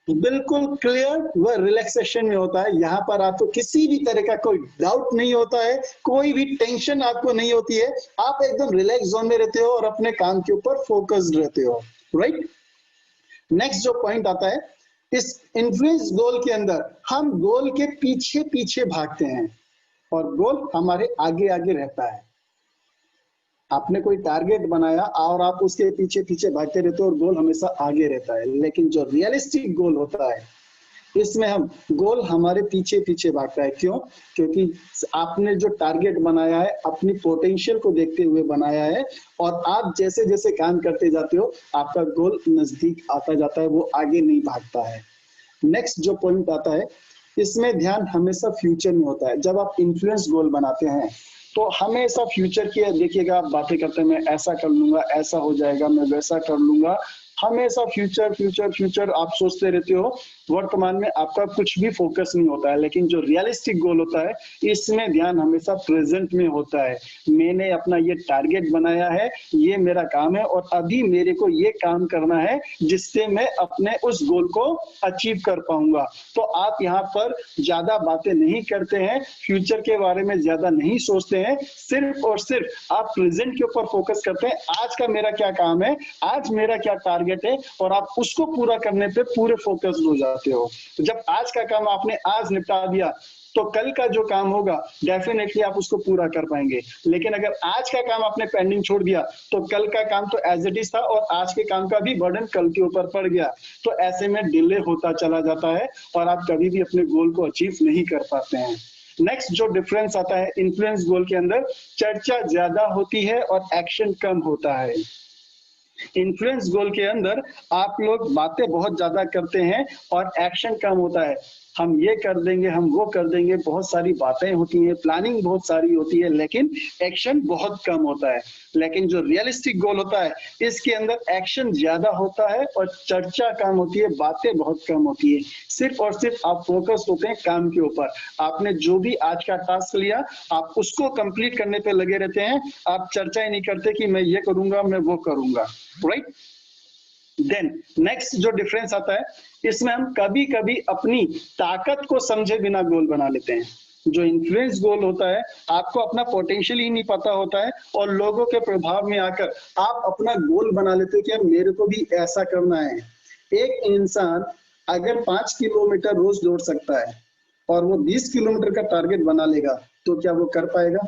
बिल्कुल क्लियर व रिलैक्सेशन में होता है। यहाँ पर आपको किसी भी तरह का कोई डाउट नहीं होता है, कोई भी टेंशन आपको नहीं होती है, आप एकदम रिलैक्स जोन में रहते हो और अपने काम के ऊपर फोकस्ड रहते हो, राइट। नेक्स्ट जो पॉइंट आता है, इस इन्फ्लुएंस गोल के अंदर हम गोल के पीछे पीछे भागते हैं और गोल हमारे आगे आगे रहता है। आपने कोई टारगेट बनाया और आप उसके पीछे पीछे भागते रहते हो और गोल हमेशा आगे रहता है। लेकिन जो रियलिस्टिक गोल होता है, इसमें हम गोल हमारे पीछे पीछे भागता है। क्यों? क्योंकि आपने जो टारगेट बनाया है अपनी पोटेंशियल को देखते हुए बनाया है और आप जैसे जैसे काम करते जाते हो आपका गोल नजदीक आता जाता है, वो आगे नहीं भागता है। नेक्स्ट जो पॉइंट आता है, इसमें ध्यान हमेशा फ्यूचर में होता है। जब आप इन्फ्लुएंस गोल बनाते हैं तो हमेशा फ्यूचर की देखिएगा, आप बातें करते हैं मैं ऐसा कर लूंगा, ऐसा हो जाएगा, मैं वैसा कर लूंगा, हमेशा फ्यूचर फ्यूचर फ्यूचर आप सोचते रहते हो। वर्तमान में आपका कुछ भी फोकस नहीं होता है। लेकिन जो रियलिस्टिक गोल होता है, इसमें ध्यान हमेशा प्रेजेंट में होता है। मैंने अपना ये टारगेट बनाया है, ये मेरा काम है और अभी मेरे को ये काम करना है जिससे मैं अपने उस गोल को अचीव कर पाऊंगा। तो आप यहाँ पर ज्यादा बातें नहीं करते हैं, फ्यूचर के बारे में ज्यादा नहीं सोचते हैं, सिर्फ और सिर्फ आप प्रेजेंट के ऊपर फोकस करते हैं। आज का मेरा क्या काम है, आज मेरा क्या टारगेट है और आप उसको पूरा करने पे पूरे फोकस्ड हो जाते हो। तो जब आज का काम आपने आज निपटा दिया तो कल का जो काम होगा डेफिनेटली आप उसको पूरा कर पाएंगे। लेकिन अगर आज का काम आपने पेंडिंग छोड़ दिया तो कल का काम तो एज इट इज था और आज के काम का भी बर्डन कल के ऊपर पड़ गया। तो ऐसे में डिले होता चला जाता है और आप कभी भी अपने गोल को अचीव नहीं कर पाते हैं। नेक्स्ट जो डिफरेंस आता है, इन्फ्लुएंस गोल के अंदर चर्चा ज्यादा होती है और एक्शन कम होता है। इन्फ्लुएंस गोल के अंदर आप लोग बातें बहुत ज्यादा करते हैं और एक्शन कम होता है। हम ये कर देंगे, हम वो कर देंगे, बहुत सारी बातें होती हैं, प्लानिंग बहुत सारी होती है, लेकिन एक्शन बहुत कम होता है। लेकिन जो रियलिस्टिक गोल होता है, इसके अंदर एक्शन ज्यादा होता है और चर्चा कम होती है, बातें बहुत कम होती है। सिर्फ और सिर्फ आप फोकस होते हैं काम के ऊपर। आपने जो भी आज का टास्क लिया, आप उसको कंप्लीट करने पे लगे रहते हैं। आप चर्चा ही नहीं करते कि मैं ये करूंगा, मैं वो करूंगा, राइट। देन नेक्स्ट जो डिफरेंस आता है, इसमें हम कभी कभी अपनी ताकत को समझे बिना गोल बना लेते हैं। जो इन्फ्लुएंस गोल होता है, आपको अपना पोटेंशियल ही नहीं पता होता है और लोगों के प्रभाव में आकर आप अपना गोल बना लेते हो कि यार मेरे को भी ऐसा करना है। एक इंसान अगर 5 किलोमीटर रोज दौड़ सकता है और वो 20 किलोमीटर का टारगेट बना लेगा तो क्या वो कर पाएगा?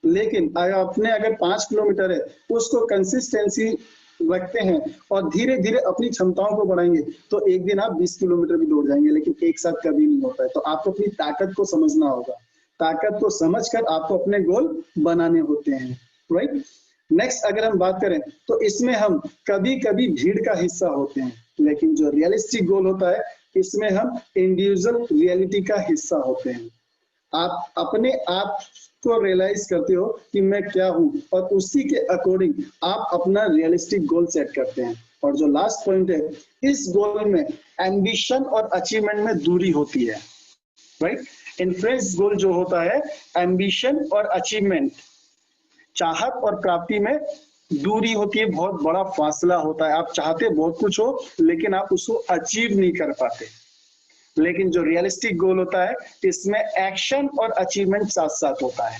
लेकिन अगर 5 किलोमीटर है, उसको कंसिस्टेंसी रखते हैं और धीरे धीरे अपनी क्षमताओं को बढ़ाएंगे तो एक दिन आप 20 किलोमीटर भी दौड़ जाएंगे। लेकिन एक साथ कभी नहीं होता है। तो आपको अपनी ताकत को समझना होगा, ताकत को समझकर आपको अपने गोल बनाने होते हैं, राइट। नेक्स्ट अगर हम बात करें तो इसमें हम कभी कभी भीड़ का हिस्सा होते हैं, लेकिन जो रियलिस्टिक गोल होता है इसमें हम इंडिविजुअल रियलिटी का हिस्सा होते हैं। आप अपने आप को रियलाइज करते हो कि मैं क्या हूं और उसी के अकॉर्डिंग आप अपना रियलिस्टिक गोल सेट करते हैं। और जो लास्ट पॉइंट है, इस गोल में एम्बिशन और अचीवमेंट में दूरी होती है, राइट। इन्फ्लुएंस गोल जो होता है, एम्बिशन और अचीवमेंट, चाहत और प्राप्ति में दूरी होती है, बहुत बड़ा फासला होता है। आप चाहते बहुत कुछ हो लेकिन आप उसको अचीव नहीं कर पाते। लेकिन जो रियलिस्टिक गोल होता है इसमें एक्शन और अचीवमेंट साथ साथ होता है,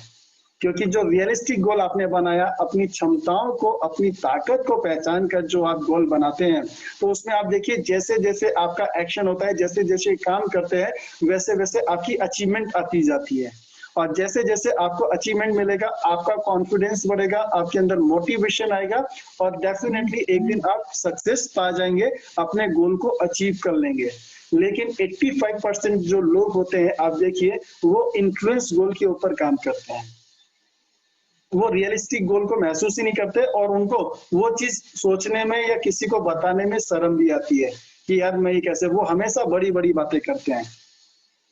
क्योंकि जो रियलिस्टिक गोल आपने बनाया, अपनी क्षमताओं को, अपनी ताकत को पहचान कर जो आप गोल बनाते हैं, तो उसमें आप देखिए जैसे जैसे आपका एक्शन होता है, जैसे जैसे काम करते हैं, वैसे वैसे आपकी अचीवमेंट आती जाती है। और जैसे जैसे आपको अचीवमेंट मिलेगा, आपका कॉन्फिडेंस बढ़ेगा, आपके अंदर मोटिवेशन आएगा और डेफिनेटली एक दिन आप सक्सेस पा जाएंगे, अपने गोल को अचीव कर लेंगे। लेकिन 85% जो लोग होते हैं, आप देखिए, वो इन्फ्लुएंस गोल के ऊपर काम करते हैं। वो रियलिस्टिक गोल को महसूस ही नहीं करते और उनको वो चीज सोचने में या किसी को बताने में शर्म भी आती है कि यार मैं ये कैसे, वो हमेशा बड़ी बड़ी बातें करते हैं।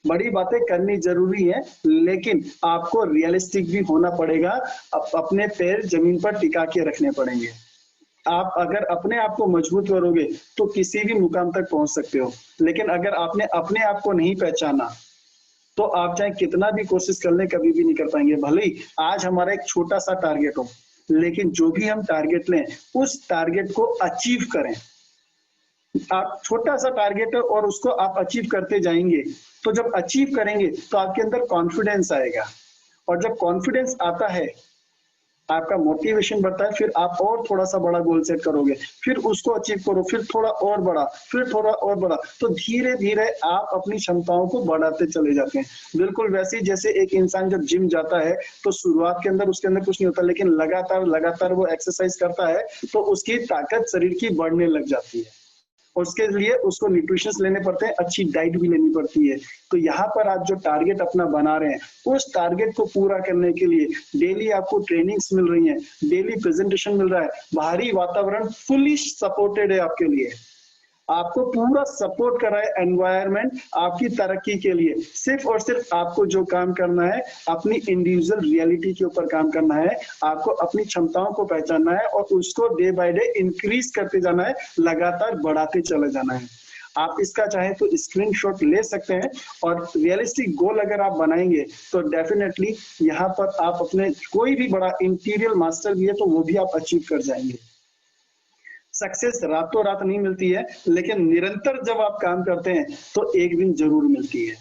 बड़ी बातें करनी जरूरी है, लेकिन आपको रियलिस्टिक भी होना पड़ेगा, अपने पैर जमीन पर टिका के रखने पड़ेंगे। आप अगर अपने आप को मजबूत करोगे तो किसी भी मुकाम तक पहुंच सकते हो, लेकिन अगर आपने अपने आप को नहीं पहचाना तो आप चाहे कितना भी कोशिश कर लें, कभी भी नहीं कर पाएंगे। भले ही आज हमारा एक छोटा सा टारगेट हो, लेकिन जो भी हम टारगेट लें उस टारगेट को अचीव करें। आप छोटा सा टारगेट है और उसको आप अचीव करते जाएंगे, तो जब अचीव करेंगे तो आपके अंदर कॉन्फिडेंस आएगा, और जब कॉन्फिडेंस आता है आपका मोटिवेशन बढ़ता है, फिर आप और थोड़ा सा बड़ा गोल सेट करोगे, फिर उसको अचीव करो, फिर थोड़ा और बड़ा, फिर थोड़ा और बड़ा, तो धीरे धीरे आप अपनी क्षमताओं को बढ़ाते चले जाते हैं। बिल्कुल वैसे ही जैसे एक इंसान जब जिम जाता है तो शुरुआत के अंदर उसके अंदर कुछ नहीं होता, लेकिन लगातार लगातार वो एक्सरसाइज करता है तो उसकी ताकत शरीर की बढ़ने लग जाती है। उसके लिए उसको न्यूट्रिशंस लेने पड़ते हैं, अच्छी डाइट भी लेनी पड़ती है। तो यहाँ पर आप जो टारगेट अपना बना रहे हैं, उस टारगेट को पूरा करने के लिए डेली आपको ट्रेनिंग्स मिल रही हैं, डेली प्रेजेंटेशन मिल रहा है, बाहरी वातावरण फुली सपोर्टेड है आपके लिए, आपको पूरा सपोर्ट कर रहा है एनवायरनमेंट आपकी तरक्की के लिए। सिर्फ और सिर्फ आपको जो काम करना है, अपनी इंडिविजुअल रियलिटी के ऊपर काम करना है, आपको अपनी क्षमताओं को पहचानना है और उसको डे बाय डे इंक्रीज करते जाना है, लगातार बढ़ाते चले जाना है। आप इसका चाहे तो स्क्रीनशॉट ले सकते हैं, और रियलिस्टिक गोल अगर आप बनाएंगे तो डेफिनेटली यहाँ पर आप अपने कोई भी बड़ा इंटीरियर मास्टर भी है तो वो भी आप अचीव कर जाएंगे। सक्सेस रातों रात नहीं मिलती है, लेकिन निरंतर जब आप काम करते हैं तो एक दिन जरूर मिलती है।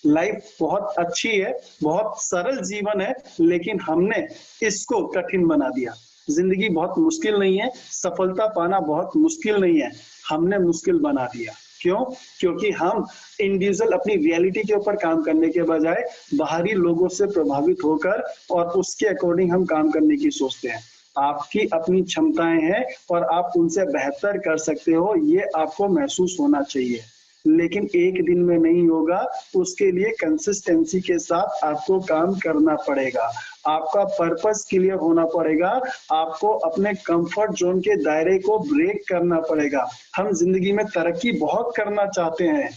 लाइफ बहुत अच्छी है, बहुत सरल जीवन है, लेकिन हमने इसको कठिन बना दिया। जिंदगी बहुत मुश्किल नहीं है, सफलता पाना बहुत मुश्किल नहीं है, हमने मुश्किल बना दिया। क्यों? क्योंकि हम इंडिविजुअल अपनी रियलिटी के ऊपर काम करने के बजाय बाहरी लोगों से प्रभावित होकर और उसके अकॉर्डिंग हम काम करने की सोचते हैं। आपकी अपनी क्षमताएं हैं और आप उनसे बेहतर कर सकते हो, ये आपको महसूस होना चाहिए, लेकिन एक दिन में नहीं होगा। उसके लिए कंसिस्टेंसी के साथ आपको काम करना पड़ेगा, आपका पर्पस क्लियर होना पड़ेगा, आपको अपने कंफर्ट जोन के दायरे को ब्रेक करना पड़ेगा। हम जिंदगी में तरक्की बहुत करना चाहते हैं,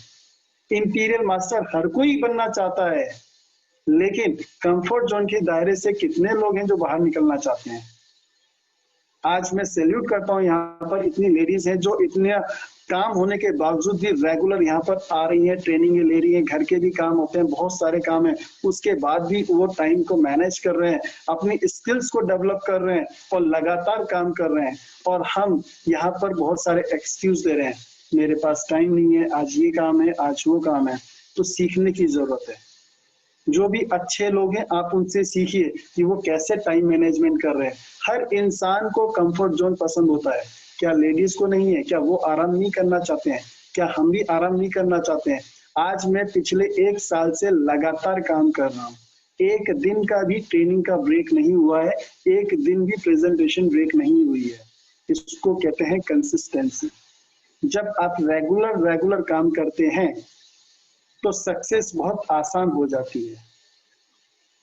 इंटीरियर मास्टर हर कोई बनना चाहता है, लेकिन कंफर्ट जोन के दायरे से कितने लोग हैं जो बाहर निकलना चाहते हैं? आज मैं सैल्यूट करता हूँ, यहाँ पर इतनी लेडीज हैं जो इतने काम होने के बावजूद भी रेगुलर यहाँ पर आ रही हैं, ट्रेनिंग ले रही हैं, घर के भी काम होते हैं, बहुत सारे काम हैं, उसके बाद भी वो टाइम को मैनेज कर रहे हैं, अपनी स्किल्स को डेवलप कर रहे हैं और लगातार काम कर रहे हैं। और हम यहाँ पर बहुत सारे एक्सक्यूज दे रहे हैं, मेरे पास टाइम नहीं है, आज ये काम है, आज वो काम है। तो सीखने की जरूरत है। जो भी अच्छे लोग हैं आप उनसे सीखिए कि वो कैसे टाइम मैनेजमेंट कर रहे हैं। हर इंसान को कंफर्ट जोन पसंद होता है, क्या लेडीज को नहीं है? क्या वो आराम नहीं करना चाहते हैं? क्या हम भी आराम नहीं करना चाहते हैं? आज मैं पिछले 1 साल से लगातार काम कर रहा हूँ, एक दिन का भी ट्रेनिंग का ब्रेक नहीं हुआ है, एक दिन भी प्रेजेंटेशन ब्रेक नहीं हुई है। इसको कहते हैं कंसिस्टेंसी। जब आप रेगुलर रेगुलर काम करते हैं तो सक्सेस बहुत आसान हो जाती है,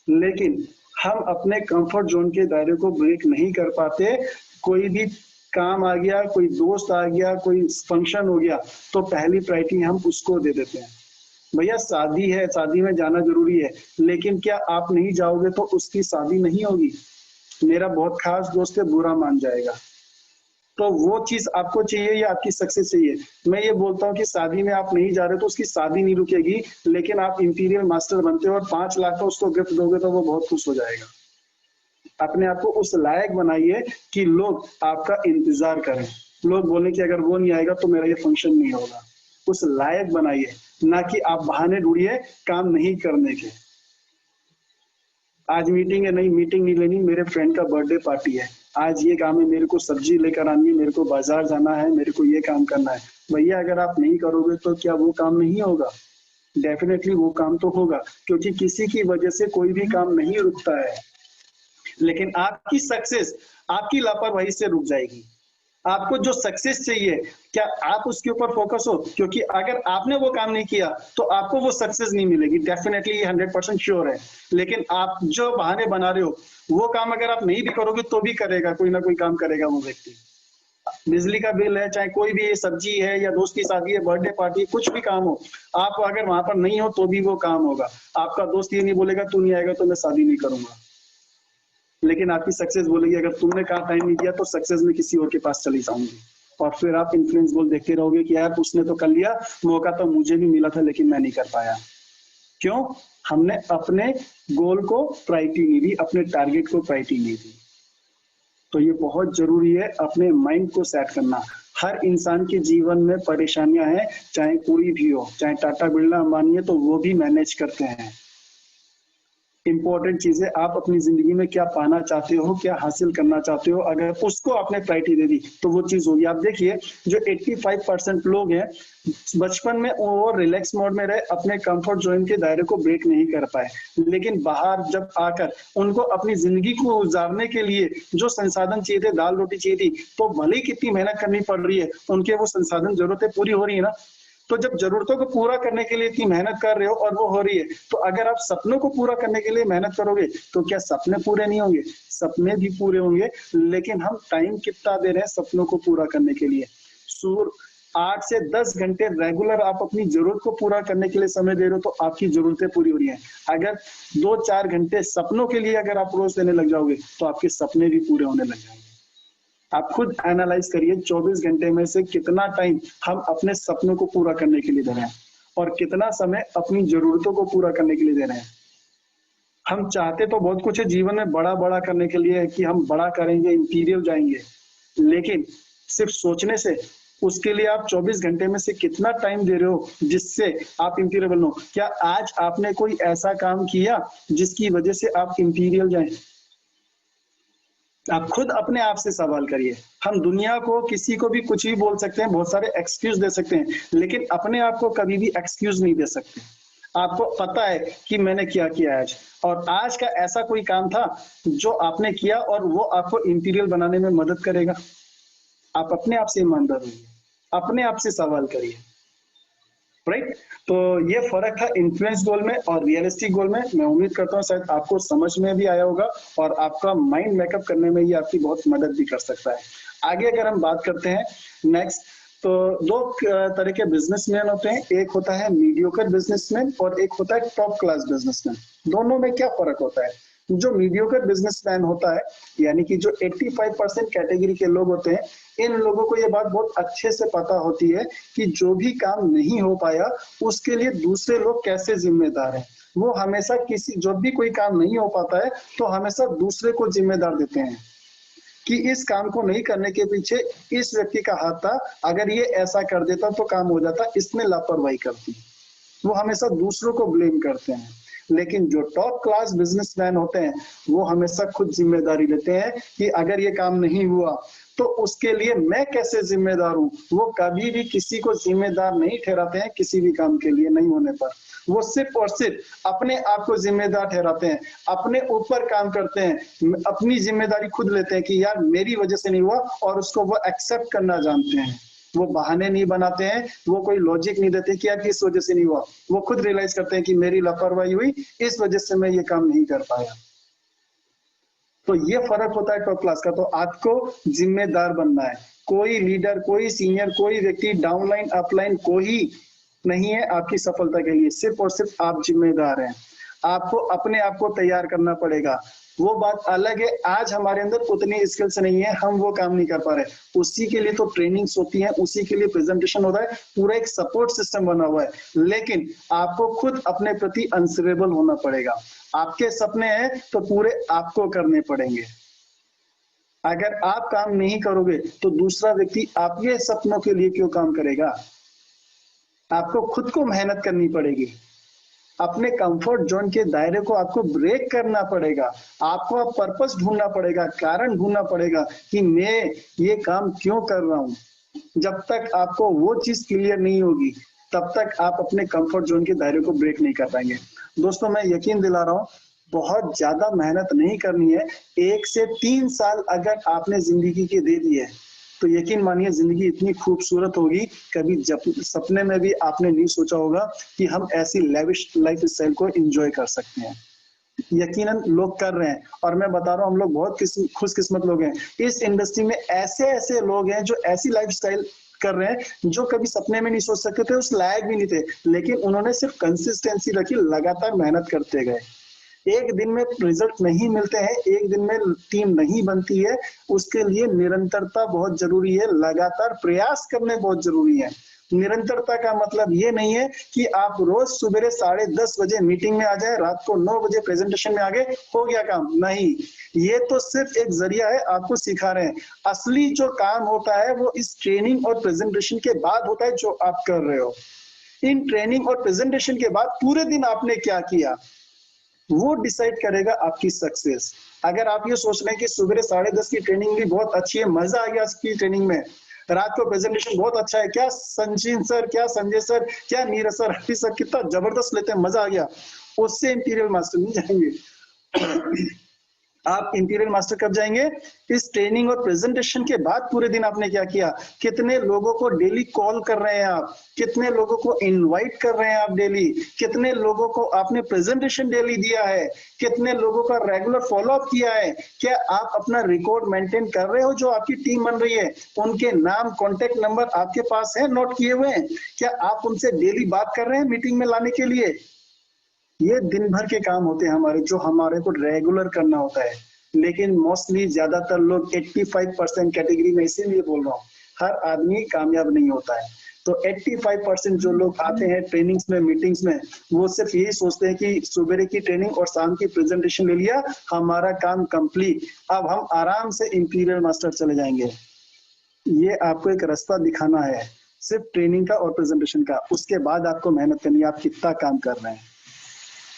लेकिन हम अपने कंफर्ट जोन के दायरे को ब्रेक नहीं कर पाते। कोई भी काम आ गया, कोई दोस्त आ गया, कोई फंक्शन हो गया, तो पहली प्रायोरिटी हम उसको दे देते हैं। भैया शादी है, शादी में जाना जरूरी है, लेकिन क्या आप नहीं जाओगे तो उसकी शादी नहीं होगी? मेरा बहुत खास दोस्त है, बुरा मान जाएगा। तो वो चीज आपको चाहिए या आपकी सक्सेस चाहिए? मैं ये बोलता हूँ कि शादी में आप नहीं जा रहे तो उसकी शादी नहीं रुकेगी, लेकिन आप इंटीरियर मास्टर बनते हो और 5 लाख का उसको गिफ्ट दोगे तो वो बहुत खुश हो जाएगा। अपने आप को उस लायक बनाइए कि लोग आपका इंतजार करें, लोग बोले कि अगर वो नहीं आएगा तो मेरा ये फंक्शन नहीं होगा। उस लायक बनाइए, ना कि आप बहाने ढूंढिए काम नहीं करने के। आज मीटिंग है, नहीं मीटिंग नहीं लेनी, मेरे फ्रेंड का बर्थडे पार्टी है, आज ये काम है, मेरे को सब्जी लेकर आनी है, मेरे को बाजार जाना है, मेरे को ये काम करना है। भैया अगर आप नहीं करोगे तो क्या वो काम नहीं होगा? डेफिनेटली वो काम तो होगा, क्योंकि किसी की वजह से कोई भी काम नहीं रुकता है। लेकिन आपकी सक्सेस आपकी लापरवाही से रुक जाएगी। आपको जो सक्सेस चाहिए, क्या आप उसके ऊपर फोकस हो? क्योंकि अगर आपने वो काम नहीं किया तो आपको वो सक्सेस नहीं मिलेगी, डेफिनेटली ये 100% श्योर है। लेकिन आप जो बहाने बना रहे हो, वो काम अगर आप नहीं भी करोगे तो भी करेगा, कोई ना कोई काम करेगा वो व्यक्ति। बिजली का बिल है, चाहे कोई भी सब्जी है, या दोस्त की शादी है, बर्थडे पार्टी, कुछ भी काम हो, आप अगर वहां पर नहीं हो तो भी वो काम होगा। आपका दोस्त ये नहीं बोलेगा तू नहीं आएगा तो मैं शादी नहीं करूंगा, लेकिन आपकी सक्सेस बोलेगी अगर तुमने कहा टाइम नहीं दिया तो सक्सेस में किसी और के पास चली जाऊंगी। और फिर आप इन्फ्लुएंस गोल देखते रहोगे कि यार उसने तो कर लिया, मौका तो मुझे भी मिला था लेकिन मैं नहीं कर पाया। क्यों? हमने अपने गोल को प्रायोरिटी नहीं दी, अपने टारगेट को प्रायोरिटी नहीं दी। तो ये बहुत जरूरी है अपने माइंड को सेट करना। हर इंसान के जीवन में परेशानियां हैं, चाहे कोई भी हो, चाहे टाटा बिरला अंबानी है तो वो भी मैनेज करते हैं। इंपॉर्टेंट चीज है आप अपनी जिंदगी में क्या पाना चाहते हो, क्या हासिल करना चाहते हो, अगर उसको आपने प्रायोरिटी दे दी तो वो चीज होगी। आप देखिए जो 85% लोग हैं, बचपन में वो रिलैक्स मोड में रहे, अपने कंफर्ट जोन के दायरे को ब्रेक नहीं कर पाए, लेकिन बाहर जब आकर उनको अपनी जिंदगी को गुजारने के लिए जो संसाधन चाहिए थे, दाल रोटी चाहिए थी, तो भले ही कितनी मेहनत करनी पड़ रही है, उनके वो संसाधन जरूरतें पूरी हो रही है ना। तो जब जरूरतों को पूरा करने के लिए इतनी मेहनत कर रहे हो और वो हो रही है, तो अगर आप सपनों को पूरा करने के लिए मेहनत करोगे तो क्या सपने पूरे नहीं होंगे? सपने भी पूरे होंगे, लेकिन हम टाइम कितना दे रहे हैं सपनों को पूरा करने के लिए? सूर 8 से 10 घंटे रेगुलर आप अपनी जरूरत को पूरा करने के लिए समय दे रहे हो तो आपकी जरूरतें पूरी हो रही हैं। अगर 2-4 घंटे सपनों के लिए अगर आप रोज देने लग जाओगे तो आपके सपने भी पूरे होने लग जाएंगे। आप खुद एनालाइज करिए 24 घंटे में से कितना टाइम हम अपने सपनों को पूरा करने के लिए दे रहे हैं और कितना समय अपनी जरूरतों को पूरा करने के लिए दे रहे हैं। हम चाहते तो बहुत कुछ है जीवन में, बड़ा बड़ा करने के लिए कि हम बड़ा करेंगे, इंटीरियर जाएंगे, लेकिन सिर्फ सोचने से उसके लिए आप 24 घंटे में से कितना टाइम दे रहे हो जिससे आप इंटीरियर बनो? क्या आज आपने कोई ऐसा काम किया जिसकी वजह से आप इंटीरियर जाएं? आप खुद अपने आप से सवाल करिए। हम दुनिया को, किसी को भी कुछ भी बोल सकते हैं, बहुत सारे एक्सक्यूज दे सकते हैं, लेकिन अपने आप को कभी भी एक्सक्यूज नहीं दे सकते। आपको पता है कि मैंने क्या किया आज, और आज का ऐसा कोई काम था जो आपने किया और वो आपको इंटीरियर बनाने में मदद करेगा। आप अपने आप से ईमानदार रहिए, अपने आप से सवाल करिए, राइट? तो ये फर्क था इन्फ्लुएंस गोल में और रियलिस्टिक गोल में। मैं उम्मीद करता हूँ शायद आपको समझ में भी आया होगा और आपका माइंड मेकअप करने में ये आपकी बहुत मदद भी कर सकता है। आगे अगर हम बात करते हैं नेक्स्ट, तो दो तरह के बिजनेसमैन होते हैं, एक होता है मीडियोकर बिजनेसमैन और एक होता है टॉप क्लास बिजनेसमैन। दोनों में क्या फर्क होता है? जो मीडियोकर बिजनेसमैन होता है, यानी कि जो 85% कैटेगरी के लोग होते हैं, इन लोगों को ये बात बहुत अच्छे से पता होती है कि जो भी काम नहीं हो पाया उसके लिए दूसरे लोग कैसे जिम्मेदार हैं। वो हमेशा किसी, जब भी कोई काम नहीं हो पाता है तो हमेशा दूसरे को जिम्मेदार देते हैं कि इस काम को नहीं करने के पीछे इस व्यक्ति का हाथ था, अगर ये ऐसा कर देता तो काम हो जाता, इसने लापरवाही कर दी। वो हमेशा दूसरों को ब्लेम करते हैं। लेकिन जो टॉप क्लास बिजनेसमैन होते हैं वो हमेशा खुद जिम्मेदारी लेते हैं कि अगर ये काम नहीं हुआ तो उसके लिए मैं कैसे जिम्मेदार हूं। वो कभी भी किसी को जिम्मेदार नहीं ठहराते हैं किसी भी काम के लिए नहीं होने पर। वो सिर्फ और सिर्फ अपने आप को जिम्मेदार ठहराते हैं, अपने ऊपर काम करते हैं, अपनी जिम्मेदारी खुद लेते हैं कि यार मेरी वजह से नहीं हुआ, और उसको वो एक्सेप्ट करना जानते हैं। वो बहाने नहीं बनाते हैं, वो कोई लॉजिक नहीं देते कि यार किस वजह से नहीं हुआ। वो खुद रियलाइज करते हैं कि मेरी लापरवाही हुई, इस वजह से मैं ये काम नहीं कर पाया। तो ये फर्क होता है टॉप क्लास का। तो आपको जिम्मेदार बनना है। कोई लीडर, कोई सीनियर, कोई व्यक्ति डाउनलाइन अपलाइन कोई नहीं है आपकी सफलता के लिए, सिर्फ और सिर्फ आप जिम्मेदार हैं। आपको अपने आप को तैयार करना पड़ेगा। वो बात अलग है, आज हमारे अंदर उतनी स्किल्स नहीं है, हम वो काम नहीं कर पा रहे, उसी के लिए तो ट्रेनिंग्स होती है, उसी के लिए प्रेजेंटेशन होता है, पूरा एक सपोर्ट सिस्टम बना हुआ है। लेकिन आपको खुद अपने प्रति आंसरेबल होना पड़ेगा। आपके सपने हैं तो पूरे आपको करने पड़ेंगे। अगर आप काम नहीं करोगे तो दूसरा व्यक्ति आपके सपनों के लिए क्यों काम करेगा? आपको खुद को मेहनत करनी पड़ेगी, अपने कंफर्ट जोन के दायरे को आपको ब्रेक करना पड़ेगा, आपको अब पर्पस ढूंढना पड़ेगा, कारण ढूंढना पड़ेगा कि मैं ये काम क्यों कर रहा हूं। जब तक आपको वो चीज क्लियर नहीं होगी तब तक आप अपने कंफर्ट जोन के दायरे को ब्रेक नहीं कर पाएंगे। दोस्तों मैं यकीन दिला रहा हूं, बहुत ज्यादा मेहनत नहीं करनी है। 1 से 3 साल अगर आपने जिंदगी के दे दिए तो यकीन मानिए जिंदगी इतनी खूबसूरत होगी, कभी जब सपने में भी आपने नहीं सोचा होगा कि हम ऐसी लेविश लाइफ स्टाइल को एंजॉय कर सकते हैं। यकीनन लोग कर रहे हैं और मैं बता रहा हूँ हम लोग बहुत खुशकिस्मत लोग हैं। इस इंडस्ट्री में ऐसे ऐसे लोग हैं जो ऐसी लाइफस्टाइल कर रहे हैं जो कभी सपने में नहीं सोच सकते थे, उस लायक भी नहीं थे, लेकिन उन्होंने सिर्फ कंसिस्टेंसी रखी, लगातार मेहनत करते गए। एक दिन में रिजल्ट नहीं मिलते हैं, एक दिन में टीम नहीं बनती है, उसके लिए निरंतरता बहुत जरूरी है, लगातार प्रयास करने बहुत जरूरी है। निरंतरता का मतलब ये नहीं है कि आप रोज सुबह 10:30 बजे मीटिंग में आ जाए, रात को 9 बजे प्रेजेंटेशन में आ गए, हो गया काम। नहीं, ये तो सिर्फ एक जरिया है, आपको सिखा रहे हैं। असली जो काम होता है वो इस ट्रेनिंग और प्रेजेंटेशन के बाद होता है जो आप कर रहे हो। इन ट्रेनिंग और प्रेजेंटेशन के बाद पूरे दिन आपने क्या किया वो डिसाइड करेगा आपकी सक्सेस। अगर आप ये सोच रहे हैं कि सुबह 10:30 की ट्रेनिंग भी बहुत अच्छी है, मजा आ गया इसकी ट्रेनिंग में, रात को प्रेजेंटेशन बहुत अच्छा है, क्या संजीन सर, क्या संजय सर, क्या नीरज सर, हफीज सर कितना जबरदस्त लेते हैं, मजा आ गया, उससे इंपीरियल मास्टर नहीं जाएंगे। आप इंपीरियल मास्टर कब जाएंगे? इस ट्रेनिंग और प्रेजेंटेशन के बाद पूरे दिन आपने क्या किया, कितने लोगों को डेली कॉल कर रहे हैं आप, कितने लोगों को इनवाइट कर रहे हैं आप डेली, कितने लोगों को आपने प्रेजेंटेशन डेली दिया है, कितने लोगों का रेगुलर फॉलोअप किया है, क्या आप अपना रिकॉर्ड मेंटेन कर रहे हो? जो आपकी टीम बन रही है उनके नाम, कॉन्टेक्ट नंबर आपके पास है, नोट किए हुए हैं? क्या आप उनसे डेली बात कर रहे हैं मीटिंग में लाने के लिए? ये दिन भर के काम होते हैं हमारे, जो हमारे को रेगुलर करना होता है। लेकिन मोस्टली ज्यादातर लोग 85% कैटेगरी में, इसीलिए बोल रहा हूँ, हर आदमी कामयाब नहीं होता है। तो 85% जो लोग आते हैं ट्रेनिंग्स में, मीटिंग्स में, वो सिर्फ यही सोचते हैं कि सुबह की ट्रेनिंग और शाम की प्रेजेंटेशन ले लिया, हमारा काम कंप्लीट, अब हम आराम से इंपीरियल मास्टर चले जाएंगे। ये आपको एक रास्ता दिखाना है, सिर्फ ट्रेनिंग का और प्रेजेंटेशन का, उसके बाद आपको मेहनत करनी है, आप कितना काम कर रहे हैं।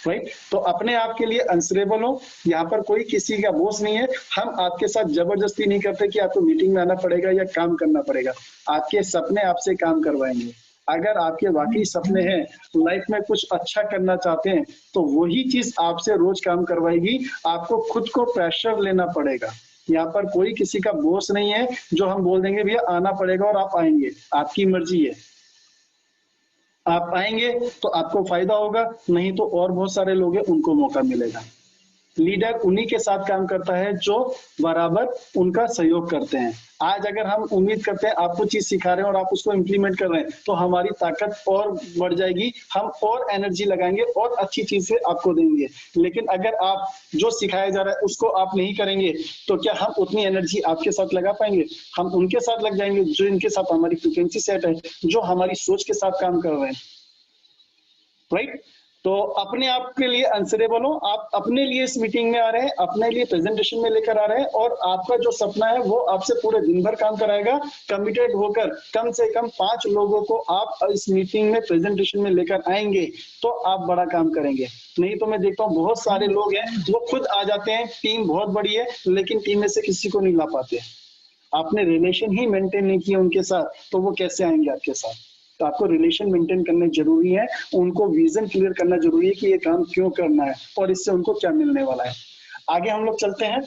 राइट, तो अपने आप के लिए अंसरेबल हो, यहाँ पर कोई किसी का बोझ नहीं है। हम आपके साथ जबरदस्ती नहीं करते कि आपको मीटिंग में आना पड़ेगा या काम करना पड़ेगा, आपके सपने आपसे काम करवाएंगे। अगर आपके वाकई सपने हैं, लाइफ में कुछ अच्छा करना चाहते हैं, तो वही चीज आपसे रोज काम करवाएगी। आपको खुद को प्रेशर लेना पड़ेगा, यहाँ पर कोई किसी का बोझ नहीं है जो हम बोल देंगे भैया आना पड़ेगा और आप आएंगे, आपकी मर्जी है। आप आएंगे तो आपको फायदा होगा, नहीं तो और बहुत सारे लोग हैं उनको मौका मिलेगा। लीडर उन्हीं के साथ काम करता है जो बराबर उनका सहयोग करते हैं। आज अगर हम उम्मीद करते हैं आपको चीज सिखा रहे हैं और आप उसको इम्प्लीमेंट कर रहे हैं, तो हमारी ताकत और बढ़ जाएगी, हम और एनर्जी लगाएंगे और अच्छी चीज से आपको देंगे। लेकिन अगर आप जो सिखाया जा रहा है उसको आप नहीं करेंगे, तो क्या हम उतनी एनर्जी आपके साथ लगा पाएंगे? हम उनके साथ लग जाएंगे जो इनके साथ हमारी फ्रिक्वेंसी सेट है, जो हमारी सोच के साथ काम कर रहे हैं। राइट, तो अपने आप के लिए आंसरेबल हो, आप अपने लिए इस मीटिंग में आ रहे हैं, अपने लिए प्रेजेंटेशन में लेकर आ रहे हैं, और आपका जो सपना है वो आपसे पूरे दिन भर काम कराएगा। कमिटेड होकर कम से कम 5 लोगों को आप इस मीटिंग में, प्रेजेंटेशन में लेकर आएंगे तो आप बड़ा काम करेंगे। नहीं तो मैं देखता हूँ बहुत सारे लोग हैं वो खुद आ जाते हैं, टीम बहुत बड़ी है लेकिन टीम में से किसी को नहीं ला पाते। आपने रिलेशन ही मेंटेन नहीं किया उनके साथ, तो वो कैसे आएंगे आपके साथ? तो आपको रिलेशन मेंटेन करने जरूरी है, उनको विजन क्लियर करना जरूरी है कि ये काम क्यों करना है और इससे उनको क्या मिलने वाला है। आगे हम लोग चलते हैं।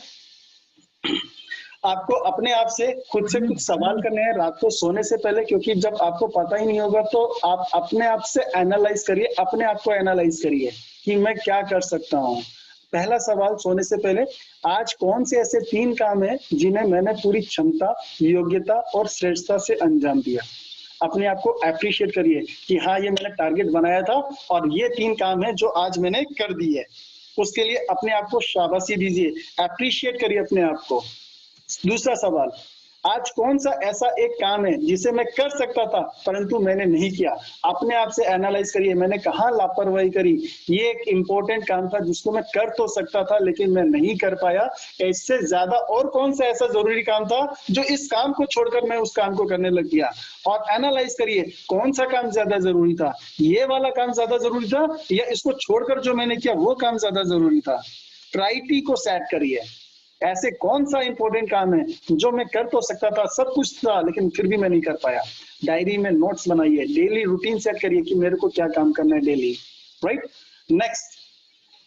आपको अपने आप से खुद से कुछ सवाल करने हैं रात को सोने से पहले, क्योंकि जब आपको पता ही नहीं होगा तो आप अपने आप से एनालाइज करिए, अपने आप को एनालाइज करिए कि मैं क्या कर सकता हूँ। पहला सवाल सोने से पहले, आज कौन से ऐसे 3 काम है जिन्हें मैंने पूरी क्षमता, योग्यता और श्रेष्ठता से अंजाम दिया। अपने आप को अप्रिशिएट करिए कि हाँ ये मैंने टारगेट बनाया था और ये 3 काम है जो आज मैंने कर दी है। उसके लिए अपने आप को शाबाशी दीजिए, अप्रिशिएट करिए अपने आप को। दूसरा सवाल, आज कौन सा ऐसा एक काम है जिसे मैं कर सकता था परंतु मैंने नहीं किया। अपने आप से एनालाइज करिए, मैंने कहाँ लापरवाही करी। ये एक इंपॉर्टेंट काम था जिसको मैं कर तो सकता था लेकिन मैं नहीं कर पाया। इससे ज्यादा और कौन सा ऐसा जरूरी काम था जो इस काम को छोड़कर मैं उस काम को करने लग गया। और एनालाइज करिए कौन सा काम ज्यादा जरूरी था, ये वाला काम ज्यादा जरूरी था या इसको छोड़कर जो मैंने किया वो काम ज्यादा जरूरी था। प्रायोरिटी को सेट करिए, ऐसे कौन सा इंपॉर्टेंट काम है जो मैं कर तो सकता था, सब कुछ था लेकिन फिर भी मैं नहीं कर पाया। डायरी में नोट्स बनाइए, डेली रूटीन सेट करिए कि मेरे को क्या काम करना है डेली, राइट। नेक्स्ट,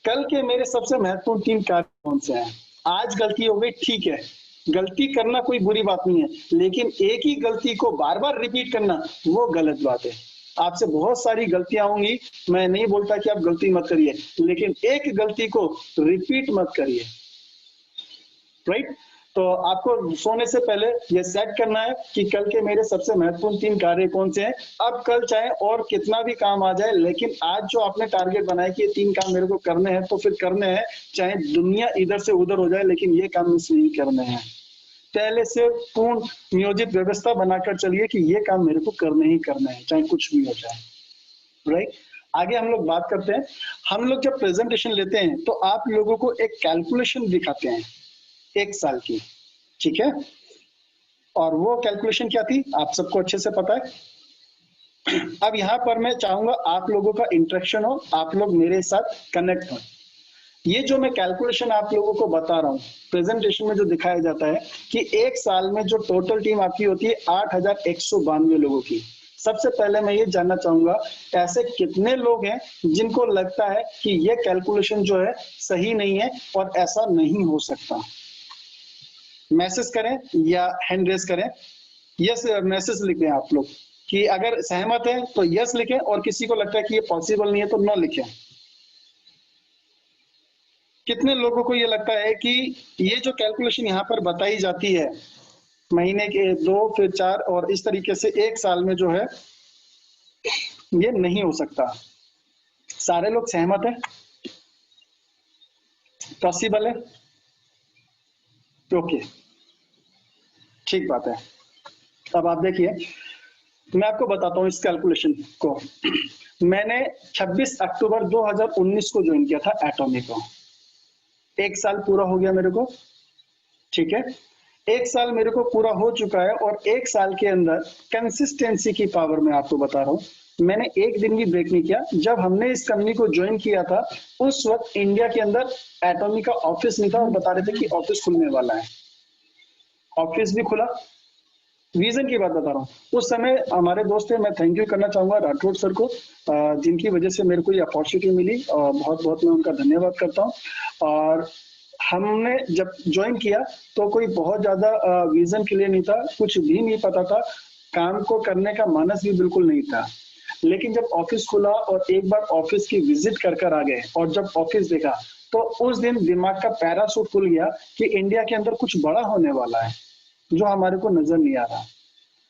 कल के मेरे सबसे महत्वपूर्ण 3 कार्य कौन से हैं। आज गलती हो गई, ठीक है, गलती करना कोई बुरी बात नहीं है, लेकिन एक ही गलती को बार बार रिपीट करना वो गलत बात है। आपसे बहुत सारी गलतियां होंगी, मैं नहीं बोलता कि आप गलती मत करिए, लेकिन एक गलती को रिपीट मत करिए, राइट। तो आपको सोने से पहले ये सेट करना है कि कल के मेरे सबसे महत्वपूर्ण 3 कार्य कौन से हैं। अब कल चाहे और कितना भी काम आ जाए, लेकिन आज जो आपने टारगेट बनाया कि ये 3 काम मेरे को करने हैं तो फिर करने हैं, चाहे दुनिया इधर से उधर हो जाए, लेकिन ये काम मिस नहीं करने हैं। पहले से पूर्ण नियोजित व्यवस्था बनाकर चलिए कि ये काम मेरे को करने ही करने हैं, चाहे कुछ भी हो जाए, राइट। आगे हम लोग बात करते हैं। हम लोग जब प्रेजेंटेशन लेते हैं तो आप लोगों को एक कैलकुलेशन दिखाते हैं 1 साल की, ठीक है। और वो कैलकुलेशन क्या थी आप सबको अच्छे से पता है। अब यहाँ पर मैं चाहूंगा आप लोगों का इंटरेक्शन हो, आप लोग मेरे साथ कनेक्ट हो। ये जो मैं कैलकुलेशन आप लोगों को बता रहा हूँ प्रेजेंटेशन में जो दिखाया जाता है कि 1 साल में जो टोटल टीम आपकी होती है 8,192 लोगों की। सबसे पहले मैं ये जानना चाहूंगा ऐसे कितने लोग हैं जिनको लगता है कि ये कैलकुलेशन जो है सही नहीं है और ऐसा नहीं हो सकता। मैसेज करें या हैंड रेज करें। यस मैसेज लिखें आप लोग कि अगर सहमत है तो यस लिखें, और किसी को लगता है कि ये पॉसिबल नहीं है तो नो लिखें। कितने लोगों को ये लगता है कि ये जो कैलकुलेशन यहाँ पर बताई जाती है महीने के 2 फिर 4 और इस तरीके से 1 साल में जो है ये नहीं हो सकता। सारे लोग सहमत है, पॉसिबल है, ओके, ठीक बात है। अब आप देखिए मैं आपको बताता हूँ इस कैलकुलेशन को। मैंने 26 अक्टूबर 2019 को ज्वाइन किया था एटॉमी को। 1 साल पूरा हो गया मेरे को, ठीक है। 1 साल मेरे को पूरा हो चुका है और 1 साल के अंदर कंसिस्टेंसी की पावर मैं आपको बता रहा हूँ। मैंने एक दिन भी ब्रेक नहीं किया। जब हमने इस कंपनी को ज्वाइन किया था उस वक्त इंडिया के अंदर एटॉमी का ऑफिस नहीं था और बता रहे थे कि ऑफिस खुलने वाला है। ऑफिस भी खुला, विजन की बात बता रहा हूँ। उस समय हमारे दोस्त थे, मैं थैंक यू करना चाहूंगा राठौड़ सर को, जिनकी वजह से मेरे को ये अपॉर्चुनिटी मिली और बहुत बहुत मैं उनका धन्यवाद करता हूँ। और हमने जब ज्वाइन किया तो कोई बहुत ज्यादा विजन क्लियर नहीं था, कुछ भी नहीं पता था, काम को करने का मानस भी बिल्कुल नहीं था। लेकिन जब ऑफिस खुला और एक बार ऑफिस की विजिट कर कर आ गए और जब ऑफिस देखा तो उस दिन दिमाग का पैराशूट खुल गया कि इंडिया के अंदर कुछ बड़ा होने वाला है जो हमारे को नजर नहीं आ रहा।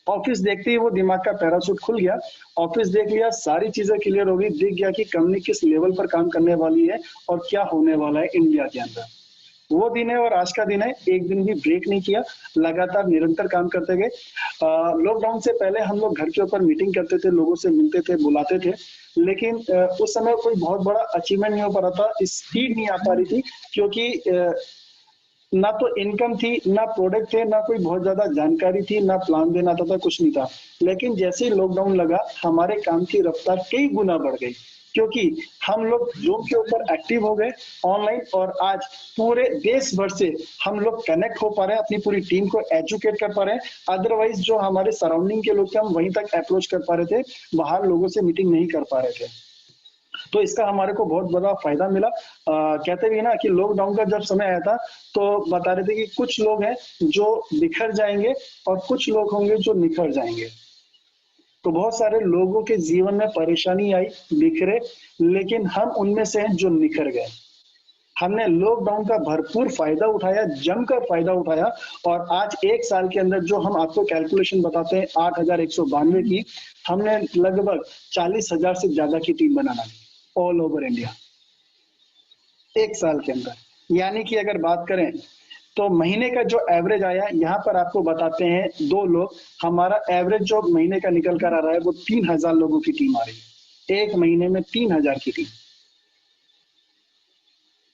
ऑफिस देखते ही वो दिमाग का पैराशूट खुल गया। ऑफिस देख लिया, सारी चीजें क्लियर हो गई, दिख गया कि कंपनी किस लेवल पर काम करने वाली है और क्या होने वाला है इंडिया के अंदर। वो दिन है और आज का दिन है, एक दिन भी ब्रेक नहीं किया, लगातार निरंतर काम करते गए। लॉकडाउन से पहले हम लोग घर के ऊपर मीटिंग करते थे, लोगों से मिलते थे, बुलाते थे, लेकिन उस समय कोई बहुत बड़ा अचीवमेंट नहीं हो पा रहा था, स्पीड नहीं आ पा रही थी, क्योंकि ना तो इनकम थी, ना प्रोडक्ट थे, ना कोई बहुत ज्यादा जानकारी थी, ना प्लान देना था, कुछ नहीं था। लेकिन जैसे ही लॉकडाउन लगा हमारे काम की रफ्तार कई गुना बढ़ गई, क्योंकि हम लोग जूम के ऊपर एक्टिव हो गए ऑनलाइन, और आज पूरे देश भर से हम लोग कनेक्ट हो पा रहे हैं, अपनी पूरी टीम को एजुकेट कर पा रहे हैं। अदरवाइज जो हमारे सराउंडिंग के लोग थे हम वहीं तक अप्रोच कर पा रहे थे, बाहर लोगों से मीटिंग नहीं कर पा रहे थे। तो इसका हमारे को बहुत बड़ा फायदा मिला। कहते भी ना कि लॉकडाउन का जब समय आया था तो बता रहे थे कि कुछ लोग हैं जो बिखर जाएंगे और कुछ लोग होंगे जो निखर जाएंगे। तो बहुत सारे लोगों के जीवन में परेशानी आई, बिखरे, लेकिन हम उनमें से हैं जो निखर गए। हमने लॉकडाउन का भरपूर फायदा उठाया, जमकर फायदा उठाया, और आज 1 साल के अंदर जो हम आपको कैलकुलेशन बताते हैं 8,192 की, हमने लगभग 40,000 से ज्यादा की टीम बनाना ऑल ओवर इंडिया 1 साल के अंदर। यानी कि अगर बात करें तो महीने का जो एवरेज आया यहाँ पर आपको बताते हैं, 2 लोग, हमारा एवरेज जो महीने का निकल कर आ रहा है वो 3000 लोगों की टीम आ रही है। एक महीने में 3000 की टीम।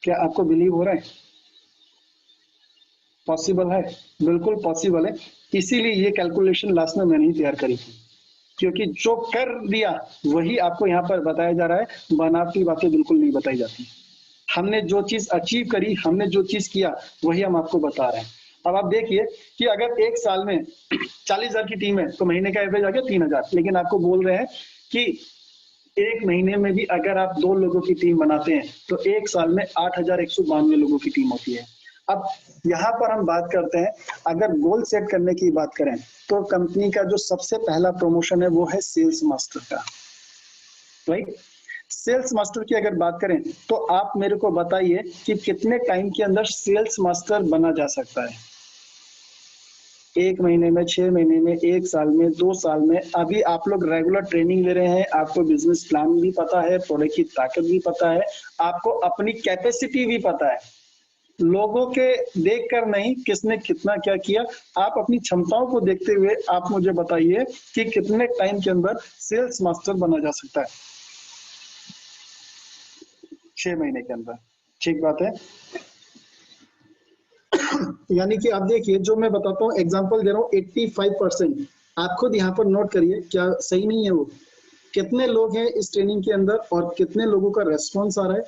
क्या आपको बिलीव हो रहा है? पॉसिबल है? बिल्कुल पॉसिबल है। इसीलिए ये कैलकुलेशन लास्ट में मैंने ही तैयार करी थी, क्योंकि जो कर दिया वही आपको यहाँ पर बताया जा रहा है, बनावटी बातें बिल्कुल नहीं बताई जाती। हमने जो चीज अचीव करी, हमने जो चीज किया, वही हम आपको बता रहे हैं। अब आप देखिए कि अगर एक साल में 40,000 की टीम है तो महीने का एवरेज आ गया 3000, लेकिन आपको बोल रहे हैं कि एक महीने में भी अगर आप 2 लोगों की टीम बनाते हैं तो एक साल में 8192 लोगों की टीम होती है। अब यहाँ पर हम बात करते हैं, अगर गोल सेट करने की बात करें तो कंपनी का जो सबसे पहला प्रमोशन है वो है सेल्स मास्टर का, राइट। सेल्स मास्टर की अगर बात करें तो आप मेरे को बताइए कि कितने टाइम के अंदर सेल्स मास्टर बना जा सकता है? 1 महीने में, 6 महीने में, 1 साल में, 2 साल में। अभी आप लोग रेगुलर ट्रेनिंग ले रहे हैं, आपको बिजनेस प्लान भी पता है, प्रोडक्ट की ताकत भी पता है, आपको अपनी कैपेसिटी भी पता है। लोगों के देखकर नहीं, किसने कितना क्या किया, आप अपनी क्षमताओं को देखते हुए आप मुझे बताइए कि कितने टाइम के अंदर सेल्स मास्टर बना जा सकता है? 6 महीने के अंदर। ठीक बात है। यानी कि आप देखिए, जो मैं बताता हूँ, एग्जांपल दे रहा हूँ, 85%। आप खुद यहाँ पर नोट करिए, क्या सही नहीं है वो? कितने लोग हैं इस ट्रेनिंग के अंदर और कितने लोगों का रेस्पॉन्स आ रहा है?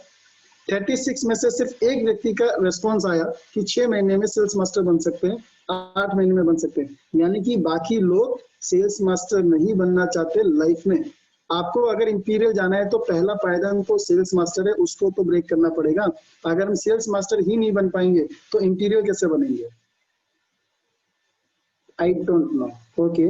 36 में से सिर्फ एक व्यक्ति का रेस्पॉन्स आया कि 6 महीने में सेल्स मास्टर बन सकते हैं, 8 महीने में बन सकते हैं। यानी कि बाकी लोग सेल्स मास्टर नहीं बनना चाहते लाइफ में। आपको अगर इंपीरियल जाना है तो पहला पायदान तो सेल्स मास्टर है, उसको तो ब्रेक करना पड़ेगा। अगर हम सेल्स मास्टर ही नहीं बन पाएंगे तो इंपीरियल कैसे बनेंगे? I don't know. ओके,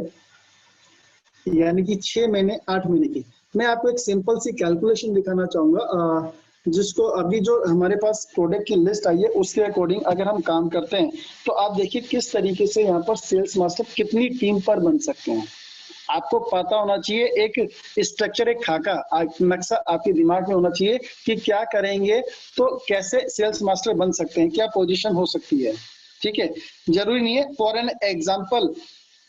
यानी कि 6 महीने, 8 महीने की। मैं आपको एक सिंपल सी कैलकुलेशन दिखाना चाहूंगा, जिसको अभी जो हमारे पास प्रोडक्ट की लिस्ट आई है उसके अकॉर्डिंग अगर हम काम करते हैं तो आप देखिए किस तरीके से यहाँ पर सेल्स मास्टर कितनी टीम पर बन सकते हैं। आपको पता होना चाहिए, एक स्ट्रक्चर, एक खाका, नक्शा आपके दिमाग में होना चाहिए कि क्या करेंगे तो कैसे सेल्स मास्टर बन सकते हैं, क्या पोजीशन हो सकती है। ठीक है, जरूरी नहीं है। फॉर एन एग्जांपल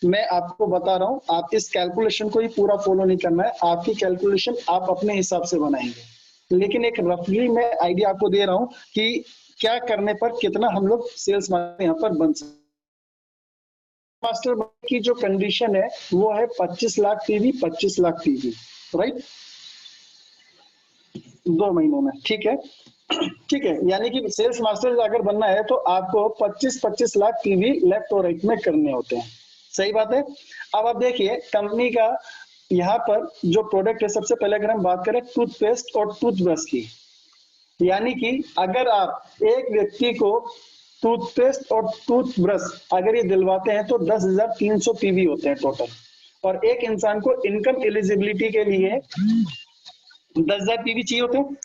मैं आपको बता रहा हूं, आप इस कैलकुलेशन को ही पूरा फॉलो नहीं करना है, आपकी कैलकुलेशन आप अपने हिसाब से बनाएंगे, लेकिन एक रफली मैं आइडिया आपको दे रहा हूं कि क्या करने पर कितना हम लोग सेल्स मास्टर यहाँ पर बन सकते। मास्टर की जो कंडीशन है वो है 25 lakh PV, 25 lakh PV, right, 2 महीनों में। ठीक है, ठीक है। यानी कि सेल्स मास्टर अगर बनना है तो आपको 25-25 लाख पीवी लेफ्ट और राइट में करने होते हैं। सही बात है। अब आप देखिए कंपनी का यहाँ पर जो प्रोडक्ट है, सबसे पहले अगर हम बात करें टूथपेस्ट और टूथब्रश की, यानी कि अगर आप एक व्यक्ति को टूथपेस्ट और टूथब्रश अगर ये दिलवाते हैं तो 10,300 पीवी होते हैं टोटल, और एक इंसान को इनकम एलिजिबिलिटी के लिए 10,000 पीवी चाहिए होते हैं।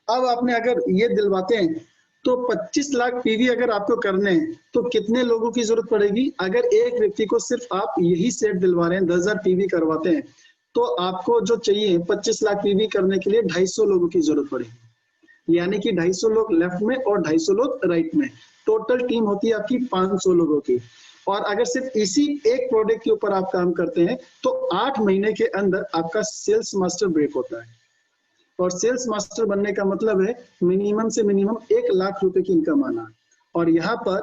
अब आपने अगर ये दिलवाते हैं तो 25 लाख पीवी अगर आपको करने हैं तो कितने लोगों की जरूरत पड़ेगी? अगर एक व्यक्ति को सिर्फ आप यही सेट दिलवा रहे हैं, 10,000 पीवी करवाते हैं, तो आपको जो चाहिए 25 लाख पीवी करने के लिए 250 लोगों की जरूरत पड़ेगी। यानी कि 250 लोग लेफ्ट में और 250 लोग राइट में, टोटल टीम होती है आपकी 500 लोगों की। और अगर सिर्फ इसी एक प्रोडक्ट के ऊपर आप काम करते हैं तो 8 महीने के अंदर आपका सेल्स मास्टर ब्रेक होता है। और सेल्स मास्टर बनने का मतलब है मिनिमम से मिनिमम 1 लाख रुपए की इनकम आना। और यहाँ पर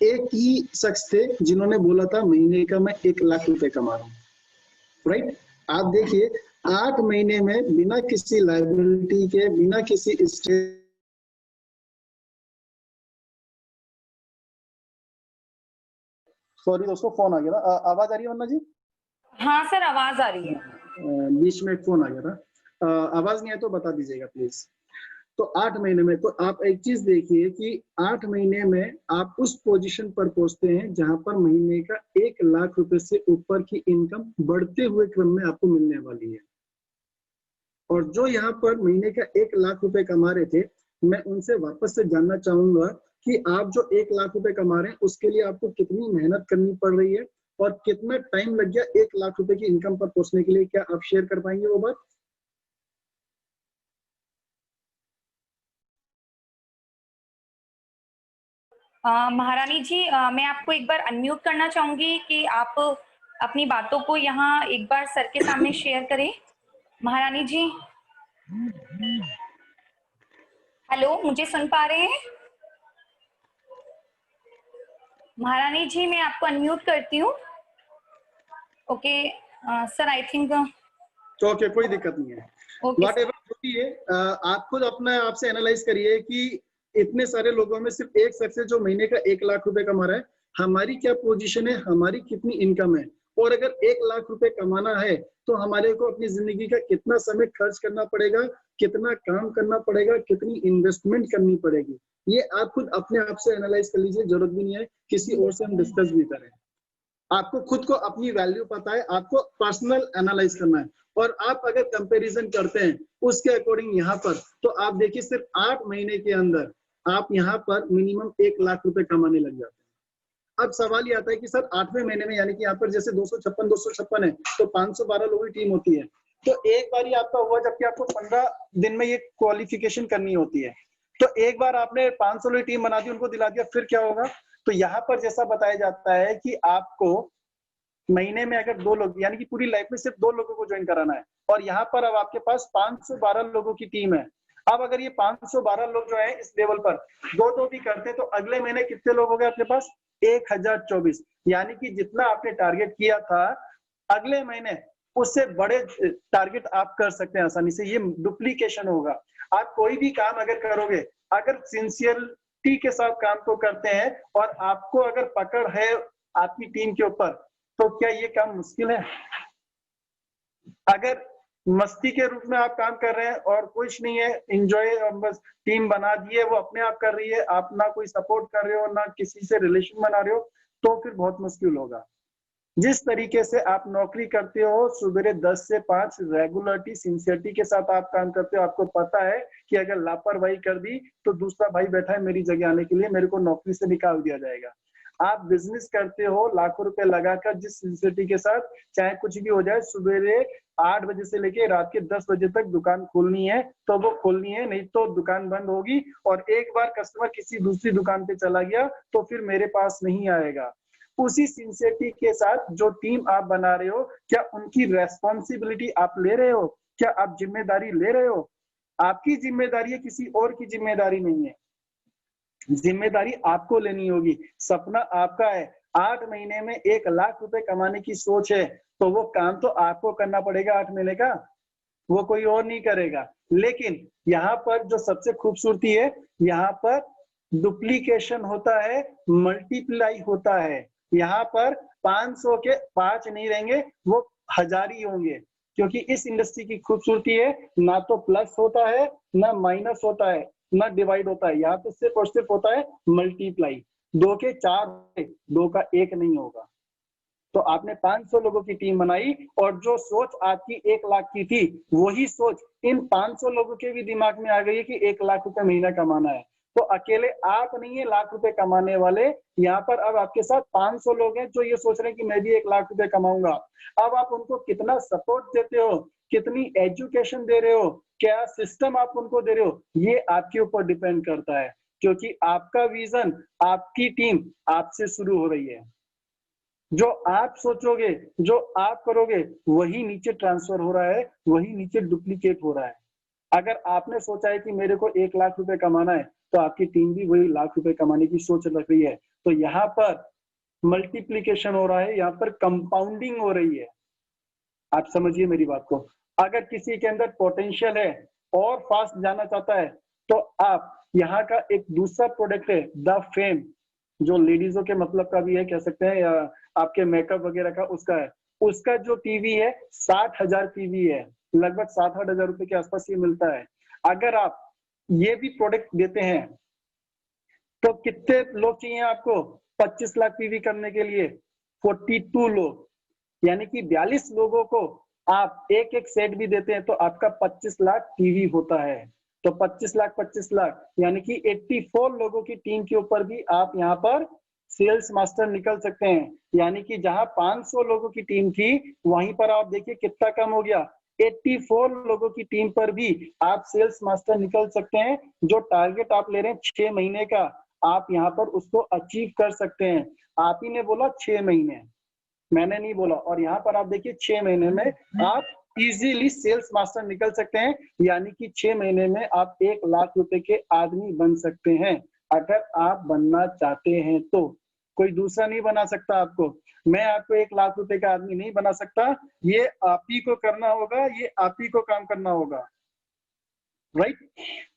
एक ही शख्स थे जिन्होंने बोला था महीने का मैं 1 लाख रुपए कमा रहा हूँ, राइट। आप देखिए 8 महीने में बिना किसी लाइबिलिटी के, बिना किसी स्ट्रेस। सॉरी दोस्तों, फोन आ गया था। आवाज आ रही है वरना जी? हाँ सर, आवाज आ रही है। बीच में एक फोन आ गया था। आवाज नहीं आए तो बता दीजिएगा प्लीज। तो 8 महीने में, तो आप एक चीज देखिए कि 8 महीने में आप उस पोजीशन पर पहुंचते हैं जहां पर महीने का 1 लाख रुपए से ऊपर की इनकम बढ़ते हुए क्रम में आपको मिलने वाली है। और जो यहाँ पर महीने का 1 लाख रुपए कमा रहे थे, मैं उनसे वापस से जानना चाहूंगा कि आप जो 1 लाख रुपए कमा रहे हैं उसके लिए आपको कितनी मेहनत करनी पड़ रही है और कितना टाइम लग गया 1 लाख रुपए की इनकम पर पहुंचने के लिए। क्या आप शेयर कर पाएंगे वो बात? महारानी जी, मैं आपको एक बार अनम्यूट करना चाहूंगी कि आप अपनी बातों को यहाँ एक बार सर के सामने शेयर करें। महारानी जी, हेलो, मुझे सुन पा रहे हैं? महारानी जी, मैं आपको अनम्यूट करती हूँ। ओके सर, आई थिंक तो ओके, कोई दिक्कत नहीं है। ओके वॉट एवर जो भी है, आप खुद अपना आप से एनालाइज करिए कि इतने सारे लोगों में सिर्फ एक सक्सेस जो महीने का 1 लाख रुपए कमा रहा है, हमारी क्या पोजीशन है, हमारी कितनी इनकम है, और अगर 1 लाख रुपए कमाना है तो हमारे को अपनी जिंदगी का कितना समय खर्च करना पड़ेगा, कितना काम करना पड़ेगा, कितनी इन्वेस्टमेंट करनी पड़ेगी, ये आप खुद अपने आप से एनालाइज कर लीजिए। जरूरत भी नहीं है किसी और से हम डिस्कस भी करें। आपको खुद को अपनी वैल्यू पता है, आपको पर्सनल एनालाइज करना है, और आप अगर कंपैरिजन करते हैं उसके अकॉर्डिंग यहाँ पर, तो आप देखिए सिर्फ 8 महीने के अंदर आप यहाँ पर मिनिमम 1 लाख रुपए कमाने लग जाते हैं। अब सवाल ये आता है कि सर 8वें महीने में, यानी कि यहाँ पर जैसे 256 है तो 512 लोगों की टीम होती है, तो एक बार ही आपका हुआ, जबकि आपको 15 दिन में ये क्वालिफिकेशन करनी होती है, तो एक बार आपने 500 लोगों की टीम बना दी, उनको दिला दिया, फिर क्या होगा? तो यहाँ पर जैसा बताया जाता है कि आपको महीने में अगर 2 लोग, यानी कि पूरी लाइफ में सिर्फ 2 लोगों को ज्वाइन कराना है, और यहाँ पर अब आपके पास 512 लोगों की टीम है। अब अगर ये 512 लोग जो है इस लेवल पर 2-2 भी करते हैं, तो अगले महीने कितने लोग हो गए आपके पास? 1024। यानी कि जितना आपने टारगेट किया था, अगले महीने उससे बड़े टारगेट आप कर सकते हैं आसानी से। ये डुप्लीकेशन होगा। आप कोई भी काम अगर करोगे, अगर सिंसियरिटी के साथ काम को करते हैं, और आपको अगर पकड़ है आपकी टीम के ऊपर, तो क्या ये काम मुश्किल है? अगर मस्ती के रूप में आप काम कर रहे हैं और कुछ नहीं है, एंजॉय, बस टीम बना दिए, वो अपने आप कर रही है, आप ना कोई सपोर्ट कर रहे हो, ना किसी से रिलेशन बना रहे हो, तो फिर बहुत मुश्किल होगा। जिस तरीके से आप नौकरी करते हो, सुबह 10 से 5 रेगुलरिटी सिंसियरिटी के साथ आप काम करते हो, आपको पता है कि अगर लापरवाही कर दी तो दूसरा भाई बैठा है मेरी जगह आने के लिए, मेरे को नौकरी से निकाल दिया जाएगा। आप बिजनेस करते हो लाखों रुपए लगाकर, जिस सिंसियरिटी के साथ, चाहे कुछ भी हो जाए, सुबह 8 बजे से लेके रात के 10 बजे तक दुकान खोलनी है तो वो खोलनी है, नहीं तो दुकान बंद होगी, और एक बार कस्टमर किसी दूसरी दुकान पे चला गया तो फिर मेरे पास नहीं आएगा। उसी सिंसियरिटी के साथ जो टीम आप बना रहे हो, क्या उनकी रेस्पॉन्सिबिलिटी आप ले रहे हो? क्या आप जिम्मेदारी ले रहे हो? आपकी जिम्मेदारी है, किसी और की जिम्मेदारी नहीं है। जिम्मेदारी आपको लेनी होगी। सपना आपका है, 8 महीने में 1 लाख रुपए कमाने की सोच है, तो वो काम तो आपको करना पड़ेगा 8 महीने का, वो कोई और नहीं करेगा। लेकिन यहाँ पर जो सबसे खूबसूरती है, यहाँ पर डुप्लीकेशन होता है, मल्टीप्लाई होता है। यहाँ पर 500 के 5 नहीं रहेंगे, वो 1000 ही होंगे, क्योंकि इस इंडस्ट्री की खूबसूरती है, ना तो प्लस होता है, ना माइनस होता है, ना डिवाइड होता है, यहाँ पे सिर्फ और सिर्फ होता है मल्टीप्लाई। 2 के 4, 2 का 1 नहीं होगा। तो आपने 500 लोगों की टीम बनाई, और जो सोच आपकी 1 लाख की थी, वही सोच इन 500 लोगों के भी दिमाग में आ गई है कि 1 लाख रुपए महीना कमाना है। तो अकेले आप नहीं है लाख रुपए कमाने वाले, यहाँ पर अब आपके साथ 500 लोग हैं जो ये सोच रहे हैं कि मैं भी 1 लाख रुपए कमाऊंगा। अब आप उनको कितना सपोर्ट देते हो, कितनी एजुकेशन दे रहे हो, क्या सिस्टम आप उनको दे रहे हो, ये आपके ऊपर डिपेंड करता है, क्योंकि आपका विजन, आपकी टीम आपसे शुरू हो रही है। जो आप सोचोगे, जो आप करोगे, वही नीचे ट्रांसफर हो रहा है, वही नीचे डुप्लीकेट हो रहा है। अगर आपने सोचा है कि मेरे को 1 लाख रुपए कमाना है, तो आपकी टीम भी वही लाख रुपए कमाने की सोच रख रही है। तो यहाँ पर मल्टीप्लीकेशन हो रहा है, यहाँ पर कंपाउंडिंग हो रही है। आप समझिए मेरी बात को। अगर किसी के अंदर पोटेंशियल है और फास्ट जाना चाहता है, तो आप यहाँ का एक दूसरा प्रोडक्ट है द फेम, जो लेडीजों के मतलब का भी है, कह सकते हैं, या आपके मेकअप वगैरह का उसका है। उसका जो पीवी है 60,000 पीवी है, लगभग 7-8 हजार रुपए के आसपास ये मिलता है। अगर आप ये भी प्रोडक्ट देते हैं, तो कितने लोग चाहिए आपको 25 लाख पीवी करने के लिए? 42 लोग, यानी कि 42 लोगों को आप एक एक सेट भी देते हैं, तो आपका 25 लाख पीवी होता है। तो 25 लाख यानी कि 84 लोगों की टीम के ऊपर भी आप यहाँ पर सेल्स मास्टर निकल सकते हैं। यानी कि जहां 500 लोगों की टीम थी, वहीं पर आप देखिए कितना कम हो गया, 84 लोगों की टीम पर भी आप सेल्स मास्टर निकल सकते हैं। जो टारगेट आप ले रहे हैं 6 महीने का, आप यहाँ पर उसको अचीव कर सकते हैं। आप ही ने बोला 6 महीने, मैंने नहीं बोला। और यहाँ पर आप देखिए 6 महीने में आप इजीली सेल्स मास्टर निकल सकते हैं, यानी कि 6 महीने में आप 1 लाख रुपए के आदमी बन सकते हैं। अगर आप बनना चाहते हैं तो कोई दूसरा नहीं बना सकता आपको। मैं आपको 1 लाख रुपए का आदमी नहीं बना सकता, ये आप ही को करना होगा, ये आप ही को काम करना होगा, राइट?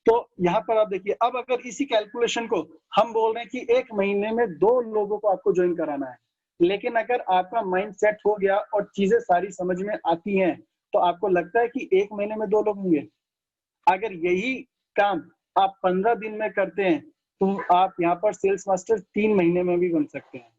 तो यहाँ पर आप देखिए, अब अगर इसी कैलकुलेशन को हम बोल रहे हैं कि 1 महीने में 2 लोगों को आपको ज्वाइन कराना है, लेकिन अगर आपका माइंड सेट हो गया और चीजें सारी समझ में आती हैं, तो आपको लगता है कि 1 महीने में 2 लोग होंगे। अगर यही काम आप 15 दिन में करते हैं, तो आप यहाँ पर सेल्स मास्टर 3 महीने में भी बन सकते हैं।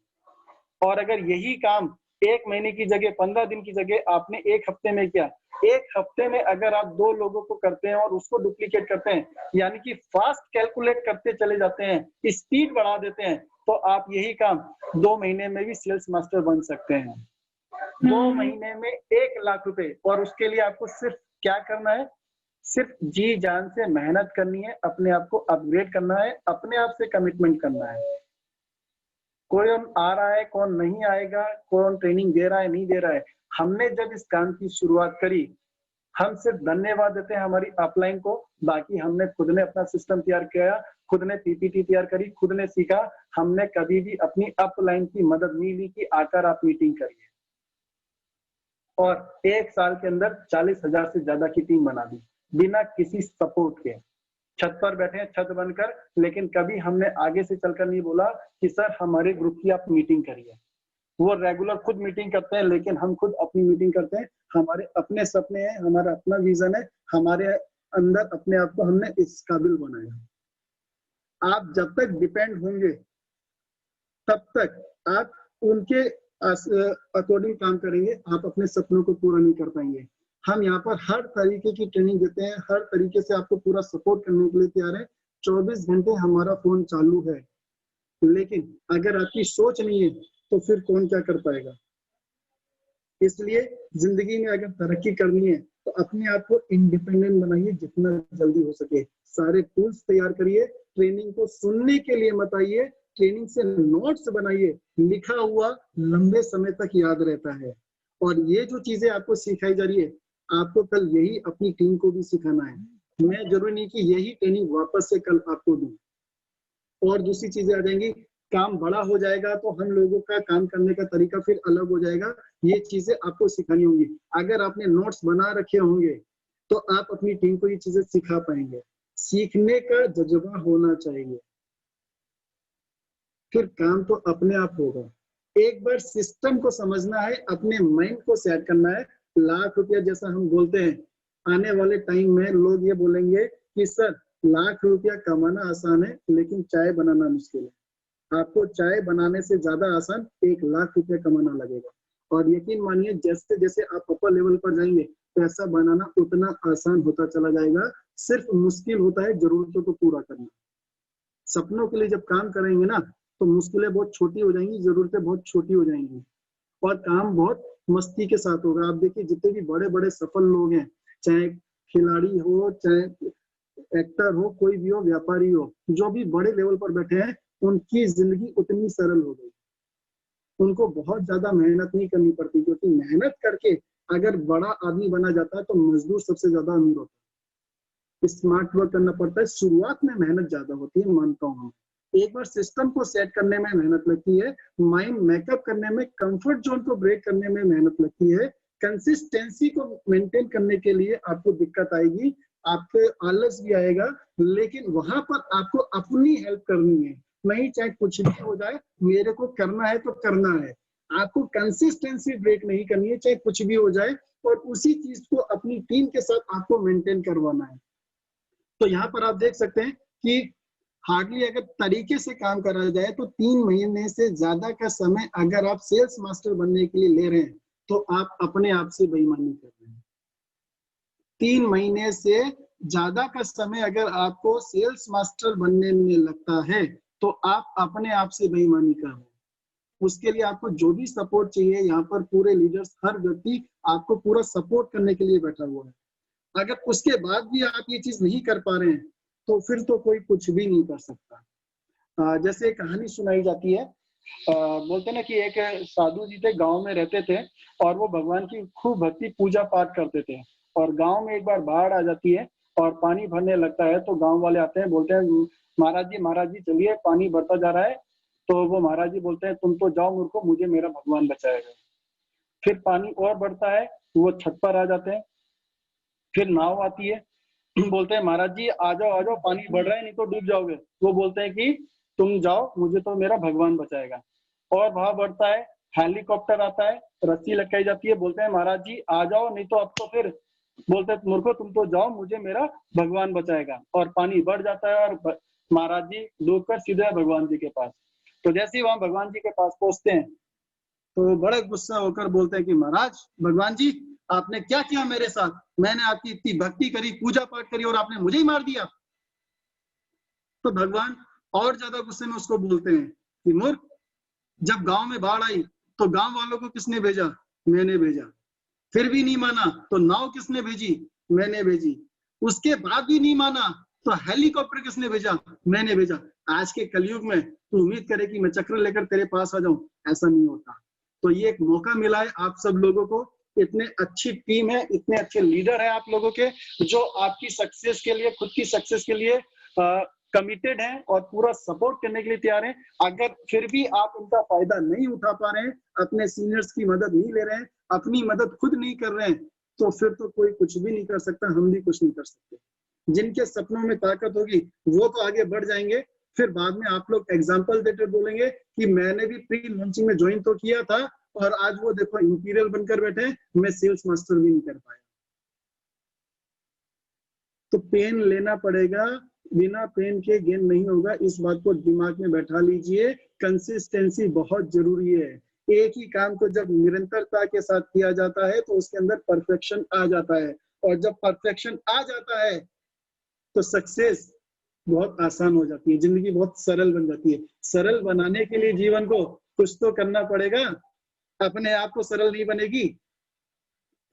और अगर यही काम 1 महीने की जगह 15 दिन की जगह आपने 1 हफ्ते में किया, 1 हफ्ते में अगर आप 2 लोगों को करते हैं और उसको डुप्लीकेट करते हैं, यानी कि फास्ट कैलकुलेट करते चले जाते हैं, स्पीड बढ़ा देते हैं, तो आप यही काम 2 महीने में भी सेल्स मास्टर बन सकते हैं। 2 महीने में 1 लाख रुपए, और उसके लिए आपको सिर्फ क्या करना है? सिर्फ जी जान से मेहनत करनी है, अपने आप को अपग्रेड करना है, अपने आप से कमिटमेंट करना है। कौन आ रहा है, कौन नहीं आएगा, कौन ट्रेनिंग दे रहा है, नहीं दे रहा है। हमने जब इस काम की शुरुआत करी, हम सिर्फ धन्यवाद देते हैं हमारी अपलाइन को, बाकी हमने खुद ने अपना सिस्टम तैयार किया, खुद ने पीपीटी तैयार करी, खुद ने सीखा। हमने कभी भी अपनी अपलाइन की मदद नहीं ली कि आकर आप मीटिंग करिए। और 1 साल के अंदर 40,000 से ज्यादा की टीम बना दी, बिना किसी सपोर्ट के। छत पर बैठे हैं छत बनकर, लेकिन कभी हमने आगे से चलकर नहीं बोला कि सर हमारे ग्रुप की आप मीटिंग करिए। वो रेगुलर खुद मीटिंग करते हैं, लेकिन हम खुद अपनी मीटिंग करते हैं। हमारे अपने सपने हैं, हमारा अपना विजन है, हमारे अंदर अपने आप को हमने इस काबिल बनाया। आप जब तक डिपेंड होंगे, तब तक आप उनके अकॉर्डिंग काम करेंगे, आप अपने सपनों को पूरा नहीं कर पाएंगे। हम यहाँ पर हर तरीके की ट्रेनिंग देते हैं, हर तरीके से आपको पूरा सपोर्ट करने के लिए तैयार है। 24 घंटे हमारा फोन चालू है, लेकिन अगर आपकी सोच नहीं है तो फिर कौन क्या कर पाएगा? इसलिए जिंदगी में अगर तरक्की करनी है तो अपने आप को इंडिपेंडेंट बनाइए जितना जल्दी हो सके। सारे टूल्स तैयार करिए, ट्रेनिंग को सुनने के लिए मत आइए, ट्रेनिंग से नोट्स बनाइए, लिखा हुआ लंबे समय तक याद रहता है। और ये जो चीजें आपको सिखाई जा रही है, आपको कल यही अपनी टीम को भी सिखाना है। मैं जरूरी नहीं कि यही ट्रेनिंग वापस से कल आपको दूं। और दूसरी चीजें आ जाएंगी, काम बड़ा हो जाएगा तो हम लोगों का काम करने का तरीका फिर अलग हो जाएगा। ये चीजें आपको सिखानी होंगी। अगर आपने नोट्स बना रखे होंगे तो आप अपनी टीम को ये चीजें सिखा पाएंगे। सीखने का जज्बा होना चाहिए, फिर काम तो अपने आप होगा। एक बार सिस्टम को समझना है, अपने माइंड को सेट करना है। लाख रुपया जैसा हम बोलते हैं, आने वाले टाइम में लोग ये बोलेंगे कि सर लाख रुपया कमाना आसान है, लेकिन चाय बनाना मुश्किल है। आपको चाय बनाने से ज्यादा आसान 1 लाख रुपया कमाना लगेगा। और यकीन मानिए, जैसे जैसे आप अपर लेवल पर जाएंगे, पैसा बनाना उतना आसान होता चला जाएगा। सिर्फ मुश्किल होता है जरूरतों को पूरा करना। सपनों के लिए जब काम करेंगे ना, तो मुश्किलें बहुत छोटी हो जाएंगी, जरूरतें बहुत छोटी हो जाएंगी, और काम बहुत मस्ती के साथ होगा। आप देखिए, जितने भी बड़े बड़े सफल लोग हैं, चाहे खिलाड़ी हो, चाहे एक्टर हो, कोई भी हो, व्यापारी हो, जो भी बड़े लेवल पर बैठे हैं, उनकी जिंदगी उतनी सरल हो गई। उनको बहुत ज्यादा मेहनत नहीं करनी पड़ती, क्योंकि मेहनत करके अगर बड़ा आदमी बना जाता है तो मजदूर सबसे ज्यादा अमीर होता है। स्मार्ट वर्क करना पड़ता है, शुरुआत में मेहनत ज्यादा होती है, मानता हूँ। एक बार सिस्टम को सेट करने में मेहनत लगती है, माइंड मेकअप करने में, कंफर्ट जोन को ब्रेक करने में मेहनत लगती है, कंसिस्टेंसी को मेंटेन करने के लिए आपको दिक्कत आएगी, आपको आलस भी आएगा, लेकिन वहां पर आपको अपनी हेल्प करनी है। नहीं चाहे कुछ भी हो जाए, मेरे को करना है तो करना है। आपको कंसिस्टेंसी ब्रेक नहीं करनी है, चाहे कुछ भी हो जाए, और उसी चीज को अपनी टीम के साथ आपको मेंटेन करवाना है। तो यहाँ पर आप देख सकते हैं कि हार्डली अगर तरीके से काम करा जाए तो 3 महीने से ज्यादा का समय अगर आप सेल्स मास्टर बनने के लिए ले रहे हैं, तो आप अपने आप से बेईमानी कर रहे हैं। 3 महीने से ज्यादा का समय अगर आपको सेल्स मास्टर बनने में लगता है, तो आप अपने आप से बेईमानी कर रहे हैं। उसके लिए आपको जो भी सपोर्ट चाहिए, यहाँ पर पूरे लीडर्स, हर व्यक्ति आपको पूरा सपोर्ट करने के लिए बैठा हुआ है। अगर उसके बाद भी आप ये चीज नहीं कर पा रहे हैं, तो फिर तो कोई कुछ भी नहीं कर सकता। जैसे एक कहानी सुनाई जाती है। बोलते ना कि एक साधु जी थे, गांव में रहते थे और वो भगवान की खूब भक्ति पूजा पाठ करते थे। और गांव में एक बार बाढ़ आ जाती है और पानी भरने लगता है, तो गांव वाले आते हैं, बोलते हैं महाराज जी चलिए, पानी बढ़ता जा रहा है। तो वो महाराज जी बोलते हैं तुम तो जाओ मूर्खों, मुझे मेरा भगवान बचाएगा। फिर पानी और बढ़ता है, वो छत पर आ जाते हैं। फिर नाव आती है, बोलते हैं महाराज जी आ जाओ, पानी बढ़ रहा है, नहीं तो डूब जाओगे। वो बोलते हैं कि तुम जाओ, मुझे तो मेरा भगवान बचाएगा। और वहां बढ़ता है, हेलीकॉप्टर आता है, रस्सी लटकाई जाती है, बोलते हैं महाराज जी आ जाओ, नहीं तो अब तो फिर, बोलते हैं मूर्खो तुम तो जाओ, मुझे मेरा भगवान बचाएगा। और पानी बढ़ जाता है और महाराज जी डूबकर सीधे भगवान जी के पास। तो जैसे ही वहां भगवान जी के पास पहुंचते हैं, तो बड़े गुस्सा होकर बोलते हैं कि महाराज, भगवान जी आपने क्या किया मेरे साथ? मैंने आपकी इतनी भक्ति करी, पूजा पाठ करी और आपने मुझे ही मार दिया। तो भगवान और ज्यादा गुस्से में उसको बोलते हैं कि मूर्ख, जब गांव में बाढ़ आई तो गांव वालों को किसने भेजा? मैंने भेजा। फिर भी नहीं माना तो नाव किसने भेजी? मैंने भेजी। उसके बाद भी नहीं माना तो हेलीकॉप्टर किसने भेजा? मैंने भेजा। आज के कलयुग में तू उम्मीद करे कि मैं चक्र लेकर तेरे पास आ जाऊं, ऐसा नहीं होता। तो ये एक मौका मिला है आप सब लोगों को, इतने अच्छी टीम है, इतने अच्छे लीडर है आप लोगों के, जो आपकी सक्सेस के लिए, खुद की सक्सेस के लिए कमिटेड हैं और पूरा सपोर्ट करने के लिए तैयार हैं। अगर फिर भी आप उनका फायदा नहीं उठा पा रहे हैं, अपने सीनियर्स की मदद नहीं ले रहे हैं, अपनी मदद खुद नहीं कर रहे हैं, तो फिर तो कोई कुछ भी नहीं कर सकता, हम भी कुछ नहीं कर सकते। जिनके सपनों में ताकत होगी वो तो आगे बढ़ जाएंगे। फिर बाद में आप लोग एग्जाम्पल देते बोलेंगे कि मैंने भी प्री लॉन्चिंग में ज्वाइन तो किया था और आज वो देखो इंपीरियल बनकर बैठे, मैं सेल्स मास्टर भी नहीं कर पाया। तो पेन लेना पड़ेगा, बिना पेन के गेन नहीं होगा, इस बात को दिमाग में बैठा लीजिए। कंसिस्टेंसी बहुत जरूरी है। एक ही काम को जब निरंतरता के साथ किया जाता है तो उसके अंदर परफेक्शन आ जाता है, और जब परफेक्शन आ जाता है तो सक्सेस बहुत आसान हो जाती है, जिंदगी बहुत सरल बन जाती है। सरल बनाने के लिए जीवन को कुछ तो करना पड़ेगा, अपने आप को सरल नहीं बनेगी।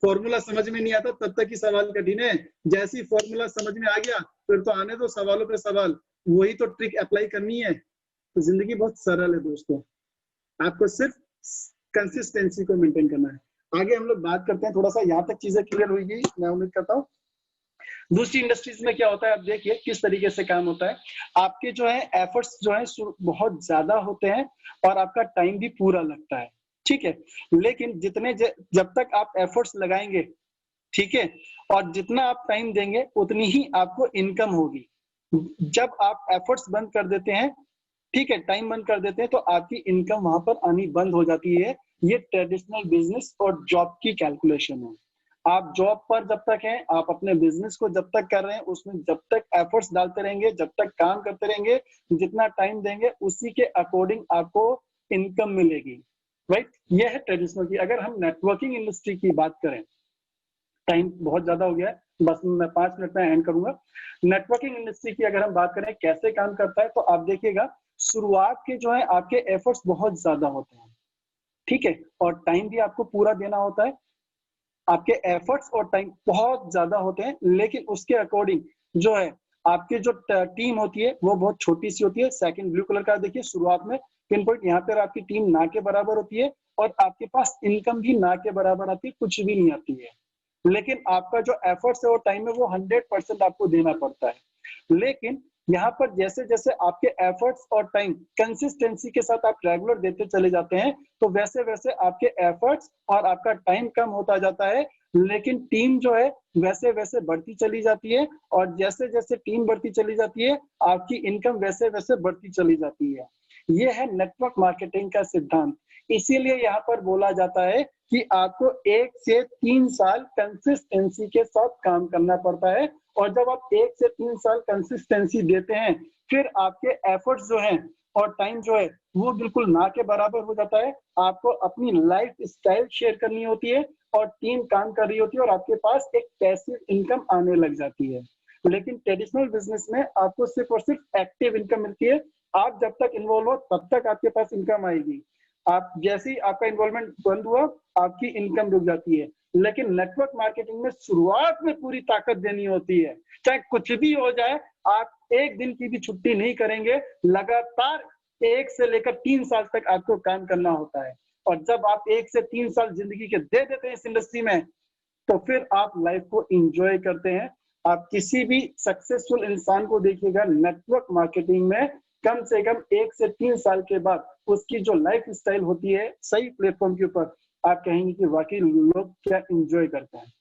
फॉर्मूला समझ में नहीं आता तब तक ही सवाल कठिन है, जैसे ही फॉर्मूला समझ में आ गया फिर तो आने दो सवालों पे सवाल, वही तो ट्रिक अप्लाई करनी है। तो जिंदगी बहुत सरल है दोस्तों, आपको सिर्फ कंसिस्टेंसी को मेंटेन करना है। आगे हम लोग बात करते हैं, थोड़ा सा यहाँ तक चीजें क्लियर हुई, मैं उम्मीद करता हूँ। दूसरी इंडस्ट्रीज में क्या होता है, आप देखिए किस तरीके से काम होता है। आपके जो है एफर्ट्स जो है बहुत ज्यादा होते हैं और आपका टाइम भी पूरा लगता है, ठीक है। लेकिन जब तक आप एफर्ट्स लगाएंगे, ठीक है, और जितना आप टाइम देंगे उतनी ही आपको इनकम होगी। जब आप एफर्ट्स बंद कर देते हैं, ठीक है, टाइम बंद कर देते हैं, तो आपकी इनकम वहां पर आनी बंद हो जाती है। ये ट्रेडिशनल बिजनेस और जॉब की कैलकुलेशन है। आप जॉब पर जब तक हैं, आप अपने बिजनेस को जब तक कर रहे हैं, उसमें जब तक एफर्ट्स डालते रहेंगे, जब तक काम करते रहेंगे, जितना टाइम देंगे उसी के अकॉर्डिंग आपको इनकम मिलेगी, राइट। यह है ट्रेडिशनल की। अगर हम नेटवर्किंग इंडस्ट्री की बात करें, टाइम बहुत ज्यादा हो गया है, बस मैं 5 मिनट में एंड करूंगा। नेटवर्किंग इंडस्ट्री की अगर हम बात करें कैसे काम करता है, तो आप देखिएगा शुरुआत के जो है आपके एफर्ट्स बहुत ज्यादा होते हैं, ठीक है, और टाइम भी आपको पूरा देना होता है। आपके एफर्ट्स और टाइम बहुत ज्यादा होते हैं, लेकिन उसके अकॉर्डिंग जो है आपकी जो टीम होती है वो बहुत छोटी सी होती है। सेकंड ब्लू कलर का देखिए, शुरुआत में पिन पॉइंट, यहाँ पर आपकी टीम ना के बराबर होती है और आपके पास इनकम भी ना के बराबर आती है, कुछ भी नहीं आती है। लेकिन आपका जो एफर्ट्स है और टाइम है वो 100% आपको देना पड़ता है। लेकिन यहाँ पर जैसे जैसे आपके एफर्ट्स और टाइम कंसिस्टेंसी के साथ आप रेगुलर देते चले जाते हैं, तो वैसे वैसे आपके एफर्ट्स और आपका टाइम कम होता जाता है, लेकिन टीम जो है वैसे वैसे बढ़ती चली जाती है, और जैसे जैसे टीम बढ़ती चली जाती है आपकी इनकम वैसे वैसे बढ़ती चली जाती है। ये है नेटवर्क मार्केटिंग का सिद्धांत। इसीलिए यहाँ पर बोला जाता है कि आपको 1 से 3 साल कंसिस्टेंसी के साथ काम करना पड़ता है, और जब आप 1 से 3 साल कंसिस्टेंसी देते हैं, फिर आपके एफर्ट्स जो हैं और टाइम जो है वो बिल्कुल ना के बराबर हो जाता है। आपको अपनी लाइफ स्टाइल शेयर करनी होती है और टीम काम कर रही होती है, और आपके पास एक पैसिव इनकम आने लग जाती है। लेकिन ट्रेडिशनल बिजनेस में आपको सिर्फ और सिर्फ एक्टिव इनकम मिलती है। आप जब तक इन्वॉल्व हो तब तक आपके पास इनकम आएगी। आप जैसे ही आपका इन्वॉल्वमेंट बंद हुआ, आपकी इनकम रुक जाती है। लेकिन नेटवर्क मार्केटिंग में शुरुआत में पूरी ताकत देनी होती है। चाहे कुछ भी हो जाए, आप एक दिन की भी छुट्टी नहीं करेंगे, लगातार 1 से लेकर 3 साल तक आपको काम करना होता है। और जब आप 1 से 3 साल जिंदगी के दे देते हैं इस इंडस्ट्री में, तो फिर आप लाइफ को एंजॉय करते हैं। आप किसी भी सक्सेसफुल इंसान को देखिएगा नेटवर्क मार्केटिंग में, कम से कम 1 से 3 साल के बाद उसकी जो लाइफ स्टाइल होती है सही प्लेटफॉर्म के ऊपर, आप कहेंगे कि वाकई लोग क्या एंजॉय करते हैं।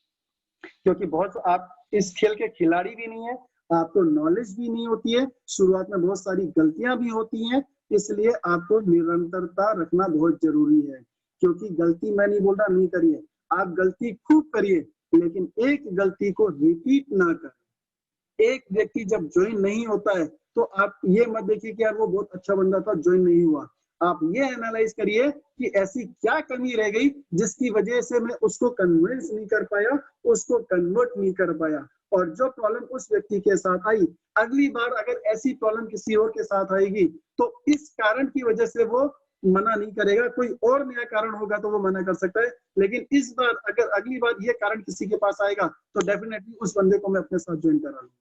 क्योंकि बहुत आप इस खेल के खिलाड़ी भी नहीं है, आपको नॉलेज भी नहीं होती है, शुरुआत में बहुत सारी गलतियां भी होती हैं, इसलिए आपको निरंतरता रखना बहुत जरूरी है। क्योंकि गलती मैं नहीं बोल रहा नहीं करिए, आप गलती खूब करिए, लेकिन एक गलती को रिपीट ना करें। एक व्यक्ति जब ज्वाइन नहीं होता है तो आप ये मत देखिए कि यार वो बहुत अच्छा बंदा था ज्वाइन नहीं हुआ, आप ये एनालाइज करिए कि ऐसी क्या कमी रह गई जिसकी वजह से मैं उसको कन्विंस नहीं कर पाया, उसको कन्वर्ट नहीं कर पाया। और जो प्रॉब्लम उस व्यक्ति के साथ आई, अगली बार अगर ऐसी प्रॉब्लम किसी और के साथ आएगी तो इस कारण की वजह से वो मना नहीं करेगा, कोई और नया कारण होगा तो वो मना कर सकता है। लेकिन इस बार अगर अगली बार ये कारण किसी के पास आएगा तो डेफिनेटली उस बंदे को मैं अपने साथ ज्वाइन करा लूंगा।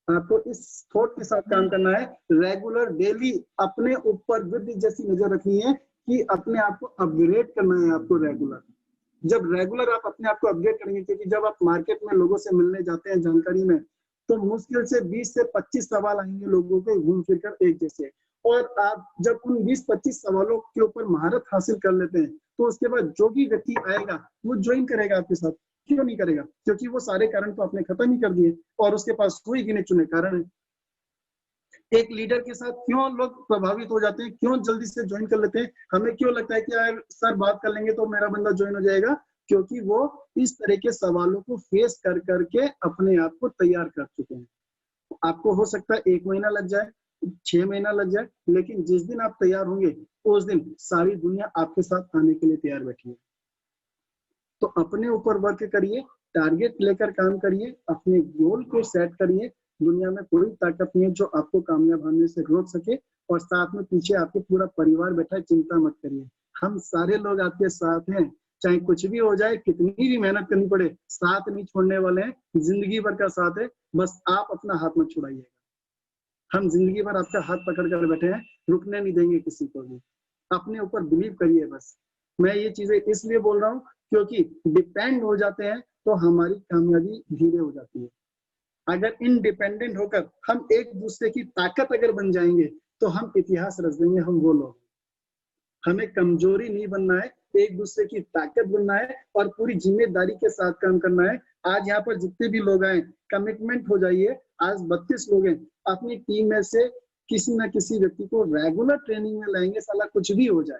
आपको इस थॉट के साथ काम करना है, रेगुलर डेली अपने ऊपर वृद्धि जैसी नजर रखनी है कि अपने आप को अपग्रेड करना है आपको रेगुलर। जब रेगुलर आप अपने आप को अपग्रेड करेंगे, क्योंकि जब आप मार्केट में लोगों से मिलने जाते हैं जानकारी में, तो मुश्किल से 20 से 25 सवाल आएंगे लोगों के घूम फिर कर एक जैसे। और आप जब उन 20-25 सवालों के ऊपर महारत हासिल कर लेते हैं तो उसके बाद जो भी व्यक्ति आएगा वो ज्वाइन करेगा आपके साथ। क्यों नहीं करेगा? क्योंकि वो सारे कारण तो आपने खत्म ही कर दिए और उसके पास कोई गिने चुने कारण है। एक लीडर के साथ क्यों लोग प्रभावित हो जाते हैं, क्यों जल्दी से ज्वाइन कर लेते हैं? हमें क्यों लगता है कि यार सर बात कर लेंगे तो मेरा बंदा ज्वाइन हो जाएगा? क्योंकि वो इस तरह के सवालों को फेस कर करके अपने आप को तैयार कर चुके हैं। आपको हो सकता है 1 महीना लग जाए, 6 महीना लग जाए, लेकिन जिस दिन आप तैयार होंगे उस दिन सारी दुनिया आपके साथ आने के लिए तैयार बैठी है। तो अपने ऊपर वर्क करिए, टारगेट लेकर काम करिए, अपने गोल को सेट करिए। दुनिया में कोई ताकत नहीं है जो आपको कामयाब होने से रोक सके, और साथ में पीछे आपके पूरा परिवार बैठा है, चिंता मत करिए। हम सारे लोग आपके साथ हैं, चाहे कुछ भी हो जाए, कितनी भी मेहनत करनी पड़े, साथ नहीं छोड़ने वाले हैं, जिंदगी भर का साथ है, बस आप अपना हाथ मत छुड़ाइएगा। हम जिंदगी भर आपका हाथ पकड़ कर बैठे हैं, रुकने नहीं देंगे किसी को भी। अपने ऊपर बिलीव करिए बस। मैं ये चीजें इसलिए बोल रहा हूँ क्योंकि डिपेंड हो जाते हैं तो हमारी कामयाबी धीरे हो जाती है। अगर इंडिपेंडेंट होकर हम एक दूसरे की ताकत अगर बन जाएंगे तो हम इतिहास रच देंगे। हम वो लोग, हमें कमजोरी नहीं बनना है, एक दूसरे की ताकत बनना है और पूरी जिम्मेदारी के साथ काम करना है। आज यहाँ पर जितने भी लोग आए, कमिटमेंट हो जाइए। आज 32 लोग हैं, अपनी टीम में से किसी न किसी व्यक्ति को रेगुलर ट्रेनिंग में लाएंगे, साला कुछ भी हो जाए।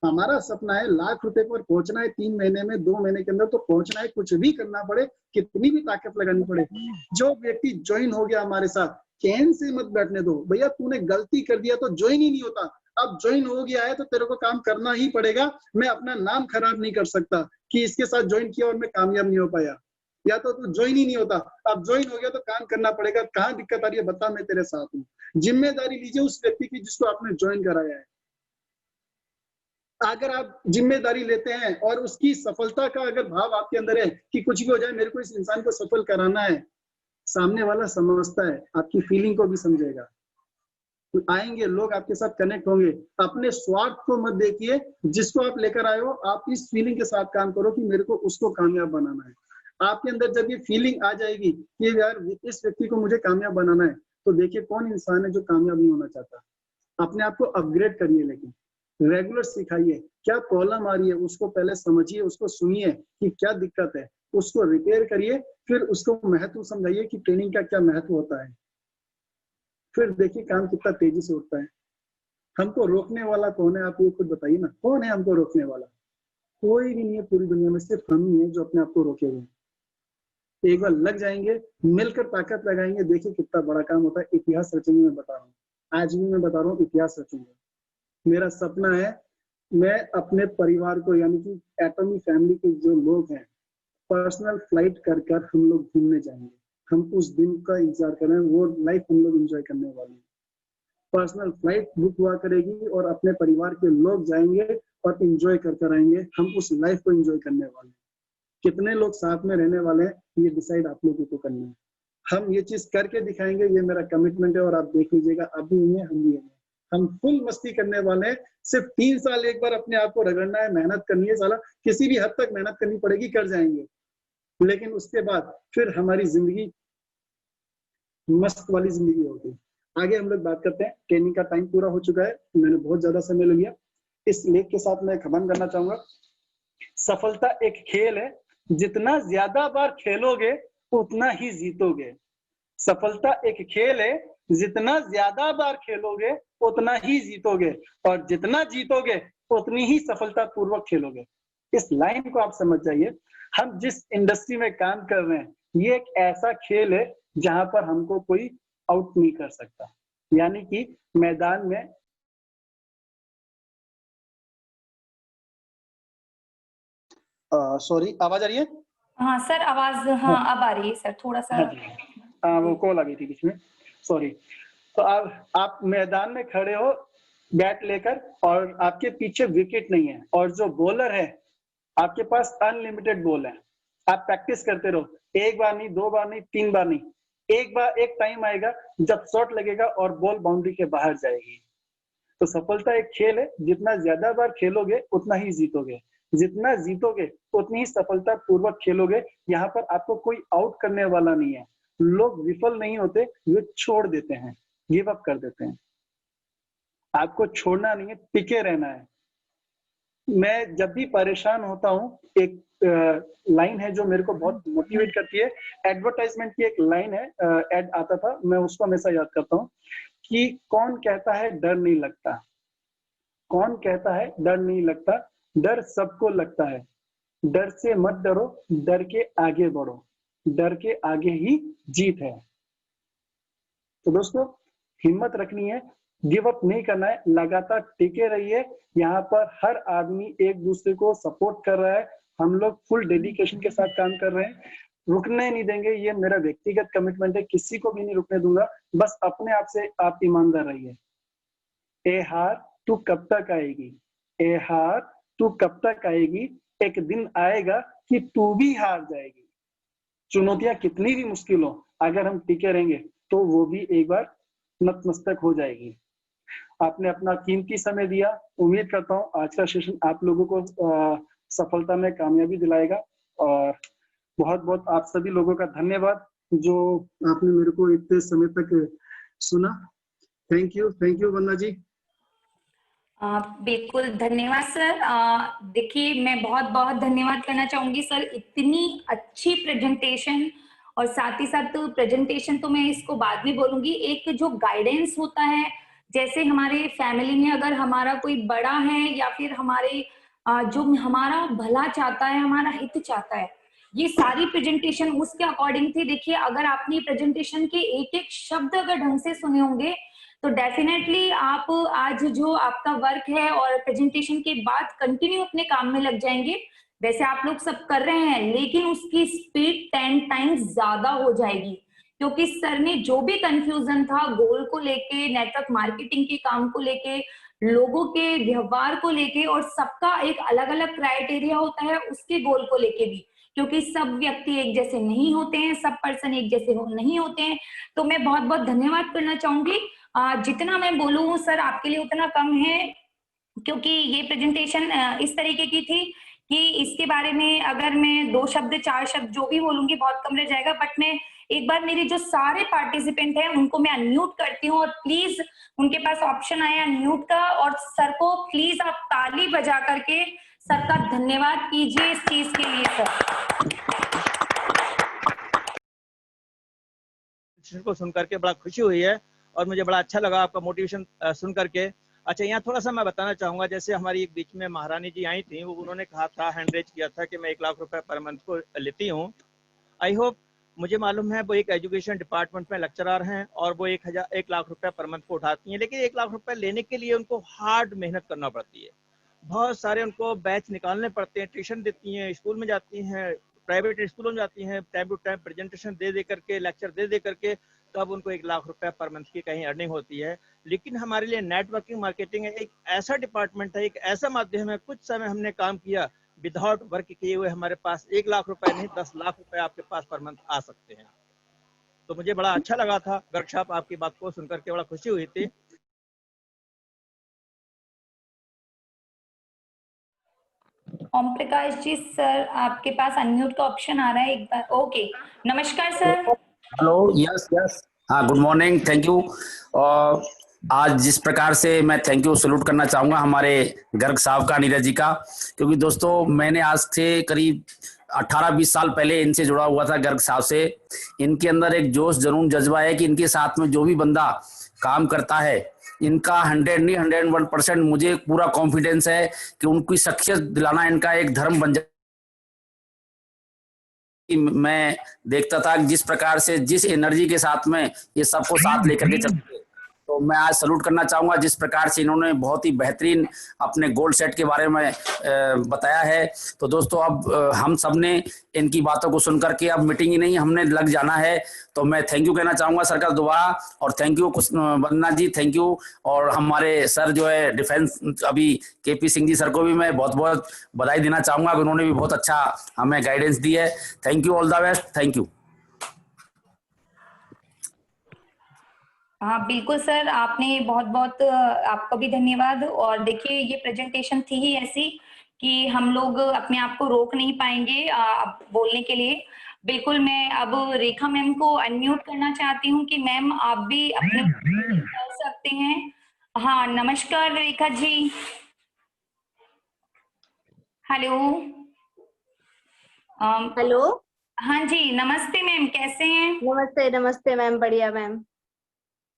हमारा सपना है लाख रुपए पर पहुंचना है, 3 महीने में, 2 महीने के अंदर तो पहुंचना है, कुछ भी करना पड़े, कितनी भी ताकत लगानी पड़े। जो व्यक्ति ज्वाइन हो गया हमारे साथ, चैन से मत बैठने दो। भैया तूने गलती कर दिया तो ज्वाइन ही नहीं होता, अब ज्वाइन हो गया है तो तेरे को काम करना ही पड़ेगा। मैं अपना नाम खराब नहीं कर सकता कि इसके साथ ज्वाइन किया और मैं कामयाब नहीं हो पाया, या तो तू ज्वाइन ही नहीं होता। अब ज्वाइन हो गया तो काम करना पड़ेगा। कहाँ दिक्कत आ रही है बता, मैं तेरे साथ हूँ। जिम्मेदारी लीजिए उस व्यक्ति की जिसको आपने ज्वाइन कराया है। अगर आप जिम्मेदारी लेते हैं और उसकी सफलता का अगर भाव आपके अंदर है कि कुछ भी हो जाए मेरे को इस इंसान को सफल कराना है, सामने वाला समझता है, आपकी फीलिंग को भी समझेगा। तो आएंगे लोग आपके साथ कनेक्ट होंगे। अपने स्वार्थ को मत देखिए, जिसको आप लेकर आए हो आप इस फीलिंग के साथ काम करो कि मेरे को उसको कामयाब बनाना है। आपके अंदर जब ये फीलिंग आ जाएगी कि यार इस व्यक्ति को मुझे कामयाब बनाना है, तो देखिए कौन इंसान है जो कामयाब नहीं होना चाहता। अपने आप को अपग्रेड करिए, लेकिन रेगुलर सिखाइए। क्या प्रॉब्लम आ रही है उसको पहले समझिए, उसको सुनिए कि क्या दिक्कत है, उसको रिपेयर करिए, फिर उसको महत्व समझाइए कि ट्रेनिंग का क्या महत्व होता है। फिर देखिए काम कितना तेजी से उठता है। हमको रोकने वाला कौन है, आप ये खुद बताइए ना, कौन है हमको रोकने वाला? कोई भी नहीं है पूरी दुनिया में, सिर्फ हम ही है जो अपने आप को रोके हुए हैं। एक बार लग जाएंगे, मिलकर ताकत लगाएंगे, देखिए कितना बड़ा काम होता है। इतिहास रचेंगे, मैं बता रहा हूँ, आज भी मैं बता रहा हूँ, इतिहास रचूंगा। मेरा सपना है मैं अपने परिवार को, यानी कि एटॉमी फैमिली के जो लोग हैं, पर्सनल फ्लाइट कर कर हम लोग घूमने जाएंगे। हम उस दिन का इंतजार कर रहे हैं, वो लाइफ हम लोग एंजॉय करने वाले हैं। पर्सनल फ्लाइट बुक हुआ करेगी और अपने परिवार के लोग जाएंगे और एंजॉय कर कर आएंगे। हम उस लाइफ को एंजॉय करने वाले हैं। कितने लोग साथ में रहने वाले हैं, ये डिसाइड आप लोगों को करना है। हम ये चीज करके दिखाएंगे, ये मेरा कमिटमेंट है। और आप देख लीजिएगा, अभी हैं हम भी हैं, हम फुल मस्ती करने वाले हैं। सिर्फ 3 साल एक बार अपने आप को रगड़ना है, मेहनत करनी है। साला किसी भी हद तक मेहनत करनी पड़ेगी, कर जाएंगे। लेकिन उसके बाद फिर हमारी जिंदगी मस्त वाली जिंदगी होगी। आगे हम लोग बात करते हैं। ट्रेनिंग का टाइम पूरा हो चुका है, मैंने बहुत ज्यादा समय ले लिया। इस लेख के साथ मैं खबन करना चाहूंगा। सफलता एक खेल है, जितना ज्यादा बार खेलोगे उतना ही जीतोगे। सफलता एक खेल है, जितना ज्यादा बार खेलोगे उतना ही जीतोगे, और जितना जीतोगे उतनी ही सफलता पूर्वक खेलोगे। इस लाइन को आप समझ जाइए। हम जिस इंडस्ट्री में काम कर रहे हैं, ये एक ऐसा खेल है जहां पर हमको कोई आउट नहीं कर सकता। यानी कि मैदान में सॉरी, आवाज आ रही है? हाँ सर, आवाज हाँ अब आ रही है सर, थोड़ा सा। हाँ जी, वो कॉल आ गई थी बीच में, सॉरी। तो आप मैदान में खड़े हो बैट लेकर, और आपके पीछे विकेट नहीं है, और जो बॉलर है आपके पास अनलिमिटेड बॉल है। आप प्रैक्टिस करते रहो, 1 बार नहीं, 2 बार नहीं, 3 बार नहीं, एक टाइम आएगा जब शॉट लगेगा और बॉल बाउंड्री के बाहर जाएगी। तो सफलता एक खेल है, जितना ज्यादा बार खेलोगे उतना ही जीतोगे, जितना जीतोगे उतनी ही सफलता पूर्वक खेलोगे। यहाँ पर आपको कोई आउट करने वाला नहीं है। लोग विफल नहीं होते, वे छोड़ देते हैं, गिव अप कर देते हैं। आपको छोड़ना नहीं है, टिके रहना है। मैं जब भी परेशान होता हूँ, एक लाइन है जो मेरे को बहुत मोटिवेट करती है। एडवर्टाइजमेंट की एक लाइन है, एड आता था, मैं उसको हमेशा याद करता हूँ कि कौन कहता है डर नहीं लगता, कौन कहता है डर नहीं लगता, डर सबको लगता है। डर से मत डरो, डर के आगे बढ़ो, डर के आगे ही जीत है। तो दोस्तों, हिम्मत रखनी है, गिव अप नहीं करना है, लगातार टिके रहिए। यहाँ पर हर आदमी एक दूसरे को सपोर्ट कर रहा है, हम लोग फुल डेडिकेशन के साथ काम कर रहे हैं, रुकने नहीं देंगे। ये मेरा व्यक्तिगत कमिटमेंट है, किसी को भी नहीं रुकने दूंगा। बस अपने आप से आप ईमानदार रहिए। ए हार तू कब तक आएगी, ए हार तू कब तक आएगी, एक दिन आएगा कि तू भी हार जाएगी। चुनौतियां कितनी भी मुश्किल हो, अगर हम टिके रहेंगे तो वो भी एक बार नतमस्तक हो जाएगी। आपने अपना कीमती समय दिया, उम्मीद करता हूँ आज का सेशन आप लोगों को सफलता में कामयाबी दिलाएगा। और बहुत बहुत आप सभी लोगों का धन्यवाद जो आपने मेरे को इतने समय तक सुना। थैंक यू वंदना जी। बिल्कुल धन्यवाद सर। देखिए, मैं बहुत बहुत धन्यवाद करना चाहूंगी सर, इतनी अच्छी प्रेजेंटेशन। और साथ ही साथ प्रेजेंटेशन तो मैं इसको बाद में बोलूंगी, एक जो गाइडेंस होता है, जैसे हमारे फैमिली में अगर हमारा कोई बड़ा है या फिर हमारे जो हमारा भला चाहता है, हमारा हित चाहता है, ये सारी प्रेजेंटेशन उसके अकॉर्डिंग थी। देखिए, अगर आपने प्रेजेंटेशन के एक एक शब्द अगर ढंग से सुने होंगे तो डेफिनेटली आप आज जो आपका वर्क है और प्रेजेंटेशन के बाद कंटिन्यू अपने काम में लग जाएंगे। वैसे आप लोग सब कर रहे हैं, लेकिन उसकी स्पीड 10 टाइम्स ज्यादा हो जाएगी, क्योंकि सर ने जो भी कंफ्यूजन था गोल को लेके, नेटवर्क मार्केटिंग के काम को लेके, लोगों के व्यवहार को लेके, और सबका एक अलग अलग क्राइटेरिया होता है उसके गोल को लेके भी, क्योंकि सब व्यक्ति एक जैसे नहीं होते हैं, सब पर्सन एक जैसे नहीं होते हैं। तो मैं बहुत बहुत धन्यवाद करना चाहूंगी। जितना मैं बोलूँ सर आपके लिए उतना कम है, क्योंकि ये प्रेजेंटेशन इस तरीके की थी कि इसके बारे में अगर मैं 2 शब्द 4 शब्द जो भी बोलूंगी बहुत कम रह जाएगा। बट मैं एक बार मेरी जो सारे पार्टिसिपेंट हैं उनको मैं अनम्यूट करती हूँ, और प्लीज उनके पास ऑप्शन आया अनम्यूट का, और सर को प्लीज आप ताली बजा करके सर का धन्यवाद कीजिए इस चीज के लिए सर। को सुन करके बड़ा खुशी हुई है और मुझे बड़ा अच्छा लगा आपका मोटिवेशन सुन करके। अच्छा, यहाँ थोड़ा सा मैं बताना चाहूंगा, जैसे हमारी एक बीच में महारानी जी आई थी, वो उन्होंने कहा था, हैंड रेज किया था कि मैं 1 लाख रुपए पर मंथ को लेती हूँ। आई होप, मुझे मालूम है वो एक एजुकेशन डिपार्टमेंट में लेक्चरर हैं और वो 1 लाख रुपए पर मंथ को उठाती हैं, लेकिन 1 लाख रुपए लेने के लिए उनको हार्ड मेहनत करना पड़ती है। बहुत सारे उनको बैच निकालने पड़ते हैं, ट्यूशन देती हैं, स्कूल में जाती हैं, प्राइवेट स्कूलों में जाती हैं, टाइम टू टाइम प्रेजेंटेशन दे करके, लेक्चर दे करके, तब उनको 1 लाख रुपए पर मंथ की कहीं अर्निंग होती है। लेकिन हमारे लिए नेटवर्किंग मार्केटिंग एक ऐसा डिपार्टमेंट है, एक ऐसा माध्यम है, कुछ समय हमने काम किया विदाउट वर्क किए हुए हमारे पास 1 लाख रुपए नहीं 10 लाख रुपए आपके पास पर मंथ आ सकते हैं। तो मुझे बड़ा अच्छा लगा था गर्ग साहब, आपकी बात को सुनकर के बड़ा खुशी हुई थी। ओम प्रकाश जी सर, आपके पास अनम्यूट का ऑप्शन आ रहा है एक बार। ओके, नमस्कार सर। हेलो, यस यस, हाँ, गुड मॉर्निंग, थैंक यू। और आज जिस प्रकार से मैं थैंक यू सैल्यूट करना चाहूँगा हमारे गर्ग साहब का, नीरज जी का, क्योंकि दोस्तों मैंने आज से करीब 18-20 साल पहले इनसे जुड़ा हुआ था, गर्ग साहब से। इनके अंदर एक जोश, जुनून, जज्बा है कि इनके साथ में जो भी बंदा काम करता है, इनका 100 नहीं 101% मुझे पूरा कॉन्फिडेंस है कि उनकी सक्सेस दिलाना इनका एक धर्म बन जाए। मैं देखता था कि जिस प्रकार से, जिस एनर्जी के साथ में ये सबको साथ लेकर के चलते, तो मैं आज सैल्यूट करना चाहूंगा जिस प्रकार से इन्होंने बहुत ही बेहतरीन अपने गोल सेट के बारे में बताया है। तो दोस्तों अब हम सब ने इनकी बातों को सुनकर के अब मीटिंग ही नहीं, हमने लग जाना है। तो मैं थैंक यू कहना चाहूंगा सर का दोबारा, और thank you Vandana ji, thank you. और हमारे सर जो है डिफेंस अभी केपी सिंह जी सर को भी मैं बहुत बहुत बधाई देना चाहूंगा, उन्होंने भी बहुत अच्छा हमें गाइडेंस दी है। Thank you, all the best, thank you. हाँ बिल्कुल सर, आपने बहुत बहुत आपका भी धन्यवाद। और देखिए ये प्रेजेंटेशन थी ही ऐसी कि हम लोग अपने आप को रोक नहीं पाएंगे बोलने के लिए। बिल्कुल, मैं अब रेखा मैम को अनम्यूट करना चाहती हूँ कि मैम आप भी अपने कर सकते हैं। हाँ, नमस्कार रेखा जी। हेलो। हेलो, हाँ जी, नमस्ते मैम, कैसे हैं? नमस्ते नमस्ते मैम, बढ़िया मैम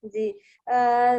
जी।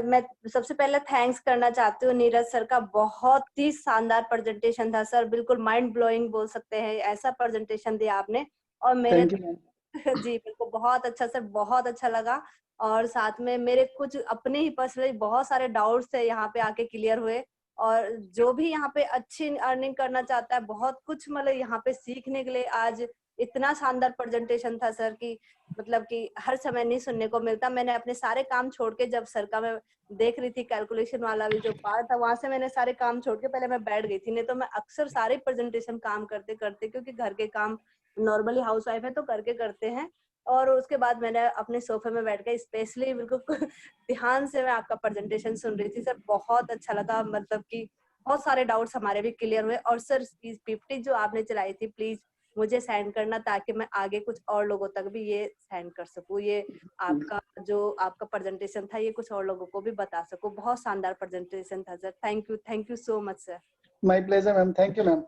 मैं सबसे पहले थैंक्स करना चाहती हूँ नीरज सर का, बहुत ही शानदार प्रेजेंटेशन था सर, बिल्कुल माइंड ब्लोइंग बोल सकते हैं, ऐसा प्रेजेंटेशन दिया आपने। और मेरे थैंक यू मैम। जी बिल्कुल, बहुत अच्छा सर, बहुत अच्छा लगा। और साथ में मेरे कुछ अपने ही पर्सनली बहुत सारे डाउट्स थे, यहाँ पे आके क्लियर हुए। और जो भी यहाँ पे अच्छी अर्निंग करना चाहता है, बहुत कुछ मतलब यहाँ पे सीखने के लिए आज इतना शानदार प्रेजेंटेशन था सर की, मतलब कि हर समय नहीं सुनने को मिलता। मैंने अपने सारे काम छोड़ के, जब सर का मैं देख रही थी कैलकुलेशन वाला भी जो पार्ट था, वहां से मैंने सारे काम छोड़ के पहले मैं बैठ गई थी। नहीं तो मैं अक्सर सारे प्रेजेंटेशन काम करते करते, क्योंकि घर के काम नॉर्मली हाउस वाइफ है तो करके करते हैं, और उसके बाद मैंने अपने सोफे में बैठ के स्पेशली बिल्कुल ध्यान से मैं आपका प्रेजेंटेशन सुन रही थी सर। बहुत अच्छा लगा, मतलब कि बहुत सारे डाउट्स हमारे भी क्लियर हुए। और सर पीपीटी जो आपने चलाई थी, प्लीज मुझे सेंड करना, ताकि मैं आगे कुछ और लोगों तक भी ये सेंड कर सकूं। ये आपका जो आपका प्रेजेंटेशन था, ये कुछ और लोगों को भी बता सकूं। बहुत शानदार प्रेजेंटेशन था sir, thank you so much sir. My pleasure ma'am, thank you ma'am.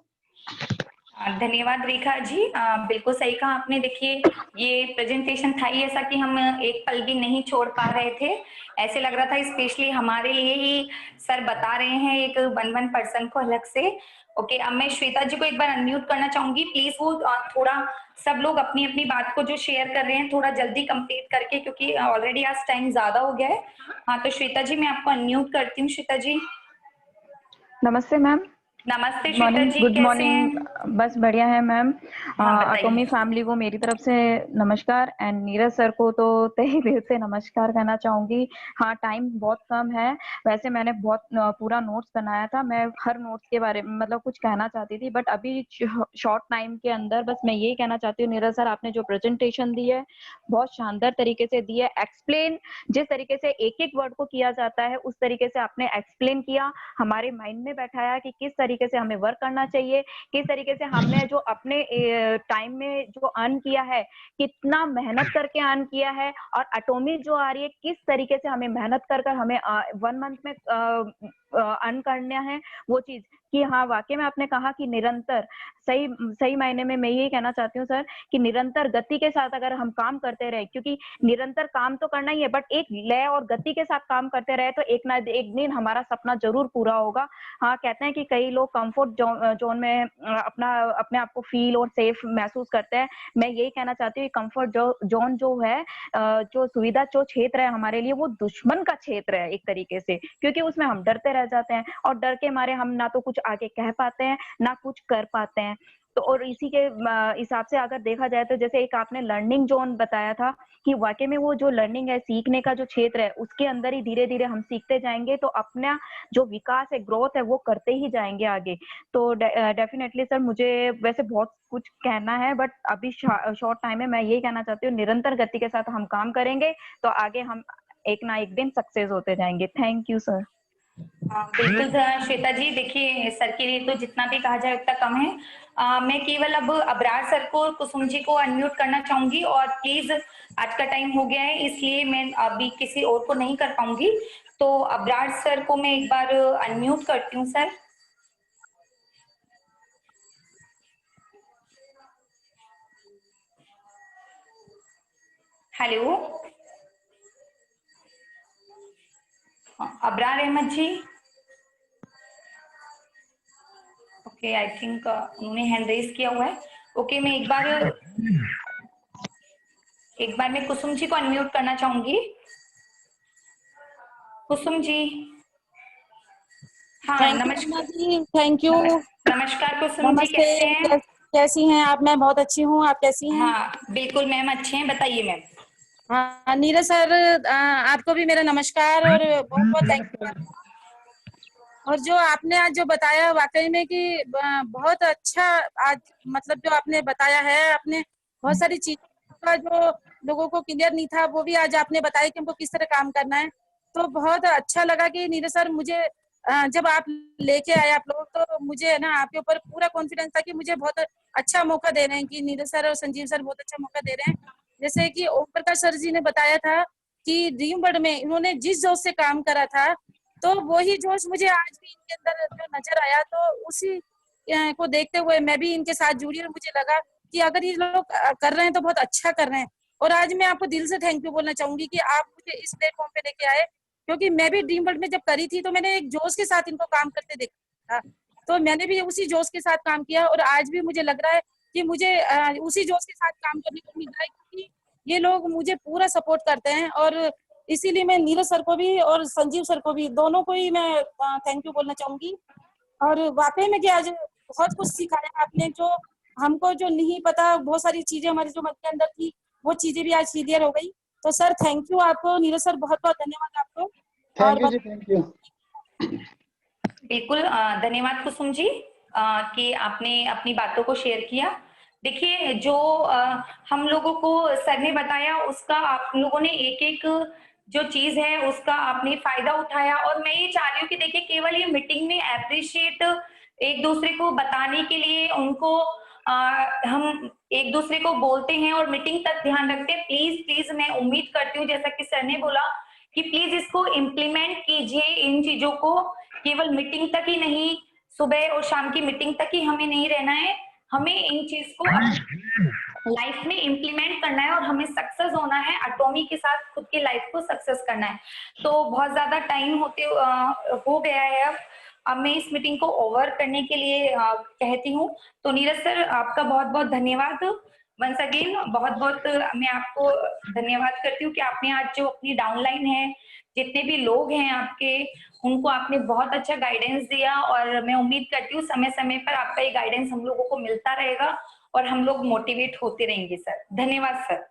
धन्यवाद रेखा जी, बिल्कुल सही कहा आपने। देखिए ये प्रेजेंटेशन था ही ऐसा कि हम एक पल भी नहीं छोड़ पा रहे थे। ऐसे लग रहा था स्पेशली हमारे लिए ही सर बता रहे हैं, एक वन पर्सन को अलग से। ओके, अब मैं श्वेता जी को एक बार अनम्यूट करना चाहूंगी, प्लीज। वो थोड़ा सब लोग अपनी अपनी बात को जो शेयर कर रहे हैं थोड़ा जल्दी कंप्लीट करके, क्योंकि ऑलरेडी आज टाइम ज्यादा हो गया है। हाँ, तो श्वेता जी मैं आपको अनम्यूट करती हूँ। श्वेता जी। नमस्ते मैम। नमस्ते श्वेता मॉर्निंग, जी, गुड कैसे मॉर्निंग। हैं? बस बढ़िया है मैम। हाँ बताइए। अटोमी फैमिली को मेरी तरफ से नमस्कार, एंड नीरज सर को तो तहे दिल से नमस्कार कहना चाहूंगी। हाँ, टाइम बहुत कम है, वैसे मैंने बहुत पूरा नोट्स बनाया था। मैं हर नोट्स के बारे में मतलब कुछ कहना चाहती थी, बट अभी शॉर्ट टाइम के अंदर बस मैं ये कहना चाहती हूँ, नीरज सर आपने जो प्रेजेंटेशन दी है बहुत शानदार तरीके से दी है। एक्सप्लेन जिस तरीके से एक एक वर्ड को किया जाता है, उस तरीके से आपने एक्सप्लेन किया, हमारे माइंड में बैठाया कि किस तरीके से हमें वर्क करना चाहिए, किस तरीके से हमने जो अपने टाइम में जो अर्न किया है, कितना मेहनत करके अर्न किया है, और एटॉमी जो आ रही है किस तरीके से हमें मेहनत कर हमें 1 मंथ में अर्न करना है वो चीज। कि हाँ, वाकई में आपने कहा कि निरंतर, सही सही मायने में मैं यही कहना चाहती हूँ सर कि निरंतर गति के साथ अगर हम काम करते रहे, क्योंकि निरंतर काम तो करना ही है, बट एक लय और गति के साथ काम करते रहे तो एक ना एक दिन हमारा सपना जरूर पूरा होगा। हाँ, कहते हैं कि कई लोग कंफर्ट जोन में अपने आप को फील और सेफ महसूस करते हैं। मैं यही कहना चाहती हूँ, कंफर्ट जोन जो है, जो सुविधा जो क्षेत्र है हमारे लिए, वो दुश्मन का क्षेत्र है एक तरीके से, क्योंकि उसमें हम डरते रह जाते हैं, और डर के मारे हम ना तो कुछ आगे कह पाते हैं ना कुछ कर पाते हैं। तो और इसी के हिसाब से अगर देखा जाए तो जैसे एक आपने लर्निंग जोन बताया था कि वाकई में वो जो लर्निंग है, सीखने का जो क्षेत्र है, उसके अंदर ही धीरे धीरे हम सीखते जाएंगे तो अपना जो विकास है, ग्रोथ है, वो करते ही जाएंगे आगे। तो डेफिनेटली सर मुझे वैसे बहुत कुछ कहना है, बट अभी शॉर्ट टाइम है, मैं यही कहना चाहती हूँ निरंतर गति के साथ हम काम करेंगे तो आगे हम एक ना एक दिन सक्सेस होते जाएंगे। Thank you sir. बिल्कुल श्वेता जी, देखिए सर के लिए तो जितना भी कहा जाए उतना कम है। मैं केवल अब अबरार सर को और कुसुम जी को अनम्यूट करना चाहूंगी, और प्लीज आज का टाइम हो गया है इसलिए मैं अभी किसी और को नहीं कर पाऊंगी। तो अबरार सर को मैं एक बार अनम्यूट करती हूँ sir. Hello Abrar Ahmed ji. Okay, I think उन्होंने हैंड रेज किया हुआ है। ओके, मैं एक बार मैं कुसुम जी को अनम्यूट करना चाहूंगी। कुसुम जी। हाँ, नमस्कार जी, थैंक यू। नमस्कार कुसुम जी, नमस्ते। कैसे हैं? कैसी हैं आप? मैं बहुत अच्छी हूँ, आप कैसी हैं? हाँ बिल्कुल मैम, अच्छे हैं, बताइए मैम। हाँ नीरज सर, आपको भी मेरा नमस्कार और बहुत बहुत थैंक यू। और जो आपने आज जो बताया वाकई में कि बहुत अच्छा, आज मतलब जो आपने बताया है, आपने बहुत सारी चीजों का जो लोगों को क्लियर नहीं था वो भी आज आपने बताया कि हमको किस तरह काम करना है। तो बहुत अच्छा लगा कि नीरज सर मुझे जब आप लेके आए आप लोग, तो मुझे है ना आपके ऊपर पूरा कॉन्फिडेंस था कि मुझे बहुत अच्छा मौका दे रहे हैं, कि नीरज सर और संजीव सर बहुत अच्छा मौका दे रहे हैं। जैसे कि ओम प्रकाश सर जी ने बताया था कि ड्रीम वर्ल्ड में इन्होंने जिस जोश से काम करा था, तो वही जोश मुझे आज भी इनके अंदर जो नजर आया, तो उसी को देखते हुए मैं भी इनके साथ जुड़ी और मुझे लगा कि अगर ये लोग कर रहे हैं तो बहुत अच्छा कर रहे हैं। और आज मैं आपको दिल से थैंक यू बोलना चाहूंगी कि आप मुझे इस प्लेटफॉर्म पे लेके आए, क्योंकि मैं भी ड्रीम वर्ल्ड में जब करी थी तो मैंने एक जोश के साथ इनको काम करते देखा था, तो मैंने भी उसी जोश के साथ काम किया और आज भी मुझे लग रहा है कि मुझे उसी जोश के साथ काम करने को मिल रहा है, क्योंकि ये लोग मुझे पूरा सपोर्ट करते हैं। और इसीलिए मैं नीरज सर को भी और संजीव सर को भी, दोनों को ही मैं थैंक यू बोलना चाहूंगी। और वाकई में कि आज बहुत कुछ सिखाया आपने, जो हमको जो नहीं पता, बहुत सारी चीजें हमारी जो मन के अंदर थी वो चीजें भी आज क्लियर हो गई। तो सर थैंक यू आपको, नीरज सर बहुत बहुत धन्यवाद आपको। थैंक यू और जी, थैंक यू। बिल्कुल धन्यवाद कुसुम जी कि आपने अपनी बातों को शेयर किया। देखिए जो हम लोगों को सर ने बताया उसका आप लोगों ने एक एक जो चीज है उसका आपने फायदा उठाया, और मैं ये चाह रही हूँ कि देखिए केवल ये मीटिंग में अप्रिशिएट एक दूसरे को बताने के लिए उनको हम एक दूसरे को बोलते हैं और मीटिंग तक ध्यान रखते हैं। प्लीज प्लीज मैं उम्मीद करती हूँ जैसा कि सर ने बोला कि प्लीज इसको इम्प्लीमेंट कीजिए, इन चीजों को केवल मीटिंग तक ही नहीं, सुबह और शाम की मीटिंग तक ही हमें नहीं रहना है, हमें इन चीज को लाइफ में इम्प्लीमेंट करना है और हमें सक्सेस होना है, एटॉमी के साथ खुद की लाइफ को सक्सेस करना है। तो बहुत ज्यादा टाइम हो गया है अब मैं इस मीटिंग को ओवर करने के लिए कहती हूँ। तो नीरज सर आपका बहुत बहुत धन्यवाद वंस अगेन, बहुत बहुत मैं आपको धन्यवाद करती हूँ कि आपने आज जो अपनी डाउनलाइन है, जितने भी लोग हैं आपके, उनको आपने बहुत अच्छा गाइडेंस दिया, और मैं उम्मीद करती हूँ समय समय पर आपका ये गाइडेंस हम लोगों को मिलता रहेगा और हम लोग मोटिवेट होते रहेंगे। सर धन्यवाद सर।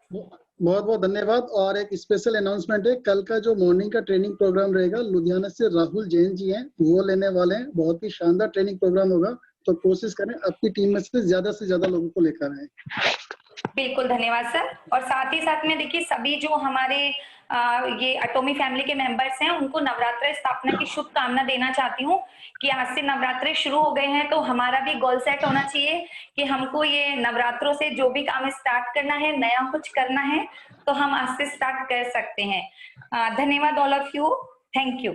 बहुत बहुत धन्यवाद। और एक स्पेशल अनाउंसमेंट है, कल का जो मॉर्निंग का ट्रेनिंग प्रोग्राम रहेगा, लुधियाना से राहुल जैन जी हैं वो लेने वाले हैं। बहुत ही शानदार ट्रेनिंग प्रोग्राम होगा, तो कोशिश करें अपनी टीम में से ज्यादा लोगों को लेकर आए। बिल्कुल धन्यवाद सर। और साथ ही साथ में देखिए सभी जो हमारे ये एटॉमी फैमिली के मेंबर्स हैं उनको नवरात्र स्थापना की शुभकामना देना चाहती हूँ कि आज से नवरात्रे शुरू हो गए हैं, तो हमारा भी गोल सेट होना चाहिए कि हमको ये नवरात्रों से जो भी काम स्टार्ट करना है, नया कुछ करना है, तो हम आज से स्टार्ट कर सकते हैं। धन्यवाद all of you, thank you.